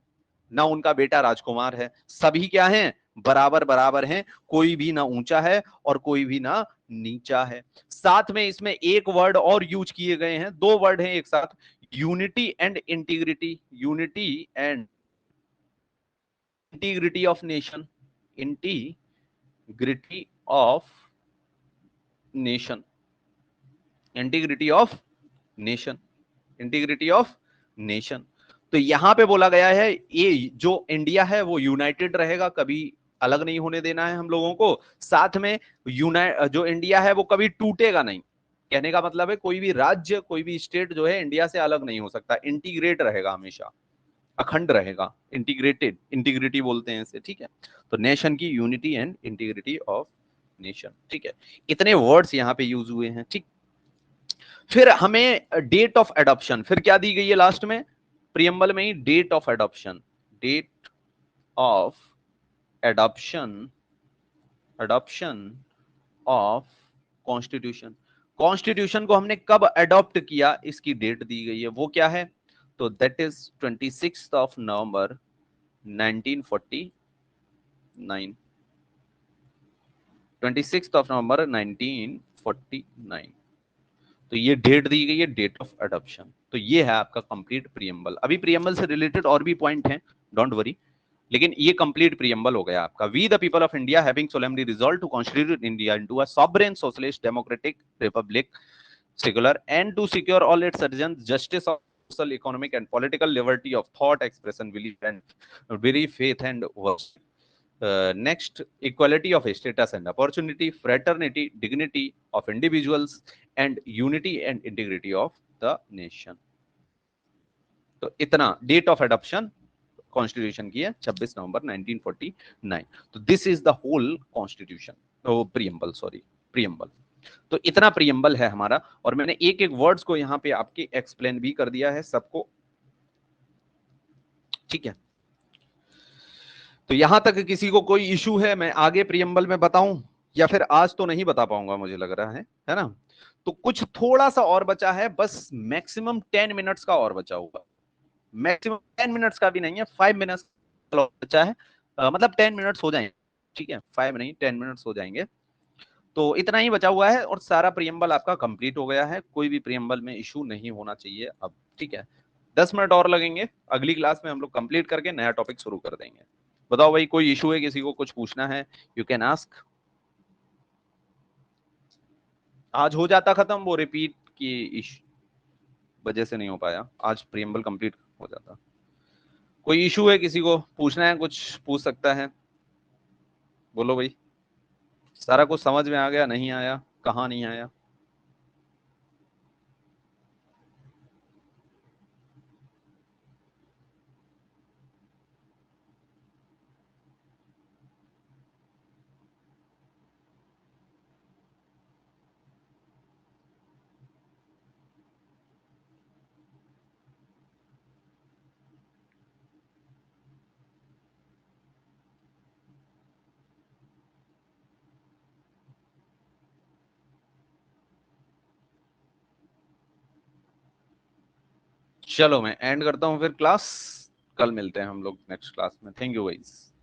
ना उनका बेटा राजकुमार है, सभी क्या हैं? बराबर हैं, कोई भी ना ऊंचा है और कोई भी ना नीचा है। साथ में इसमें एक वर्ड और यूज किए गए हैं, 2 वर्ड हैं एक साथ, unity and integrity, unity and integrity of nation, integrity of nation, integrity of nation, integrity of nation. तो यहां पे बोला गया है ये जो इंडिया है वो यूनाइटेड रहेगा, कभी अलग नहीं होने देना है हम लोगों को। साथ में जो इंडिया है वो कभी टूटेगा नहीं, कहने का मतलब है कोई भी राज्य, कोई भी स्टेट जो है इंडिया से अलग नहीं हो सकता, इंटीग्रेट रहेगा, हमेशा अखंड रहेगा, इंटीग्रेटेड, इंटीग्रिटी बोलते हैं इसे, ठीक है। तो नेशन की unity and integrity of nation, ठीक है। इतने वर्ड्स यहाँ पे यूज हुए हैं, ठीक। फिर हमें डेट ऑफ एडॉप्शन फिर क्या दी गई है लास्ट में प्रीएम्बल में ही? Date of adoption, date of adoption of constitution को हमने कब अडॉप्ट किया इसकी डेट दी गई है, वो क्या है? तो दैट इज 26 नवंबर 1949, 26 नवंबर 1949। तो ये डेट दी गई है, डेट ऑफ एडॉप्शन। तो ये है आपका कंप्लीट प्रीएम्बल। अभी प्रीएम्बल से रिलेटेड और भी पॉइंट हैं, डोंट वरी, लेकिन ये कंप्लीट प्रीएम्बल हो गया आपका। We the people of India having solemnly resolve to constitute India into a sovereign socialist democratic republic secular and to secure all its citizens justice of social, economic, and political liberty of thought, expression, belief, faith, and worship. Next, equality of status and opportunity, fraternity, dignity of individuals, and unity and integrity of the nation. तो इतना date of adoption constitution की है 26 नवंबर 1949. तो this is the whole constitution, preamble, sorry preamble. तो इतना preamble है हमारा, और मैंने एक एक वर्ड्स को यहाँ पे आपके एक्सप्लेन भी कर दिया है सबको. ठीक है, तो यहां तक किसी को कोई इशू है मैं आगे प्रीएम्बल में बताऊं, या फिर आज तो नहीं बता पाऊंगा मुझे लग रहा है ना. तो कुछ थोड़ा सा और बचा है, बस मैक्सिमम 10 मिनट्स का और बचा होगा. मैक्सिमम 10 मिनट्स का भी नहीं है, 5 मिनट्स बचा है. मतलब 10 मिनट्स हो जाएंगे. ठीक है, 5 नहीं 10 मिनट्स हो जाएंगे. तो इतना ही बचा हुआ है और सारा प्रीएम्बल आपका कंप्लीट हो गया है. कोई भी प्रीएम्बल में इशू नहीं होना चाहिए अब. ठीक है, 10 मिनट और लगेंगे. अगली क्लास में हम लोग कंप्लीट करके नया टॉपिक शुरू कर देंगे. बताओ भाई, कोई इशू है, किसी को कुछ पूछना है, यू कैन आस्क. आज हो जाता खत्म, वो रिपीट की वजह से नहीं हो पाया. आज प्रीएम्बल कंप्लीट हो जाता. कोई इशू है, किसी को पूछना है, कुछ पूछ सकता है, बोलो भाई. सारा कुछ समझ में आ गया, नहीं आया, कहाँ नहीं आया? चलो मैं एंड करता हूँ फिर क्लास. कल मिलते हैं हम लोग नेक्स्ट क्लास में. Thank you guys.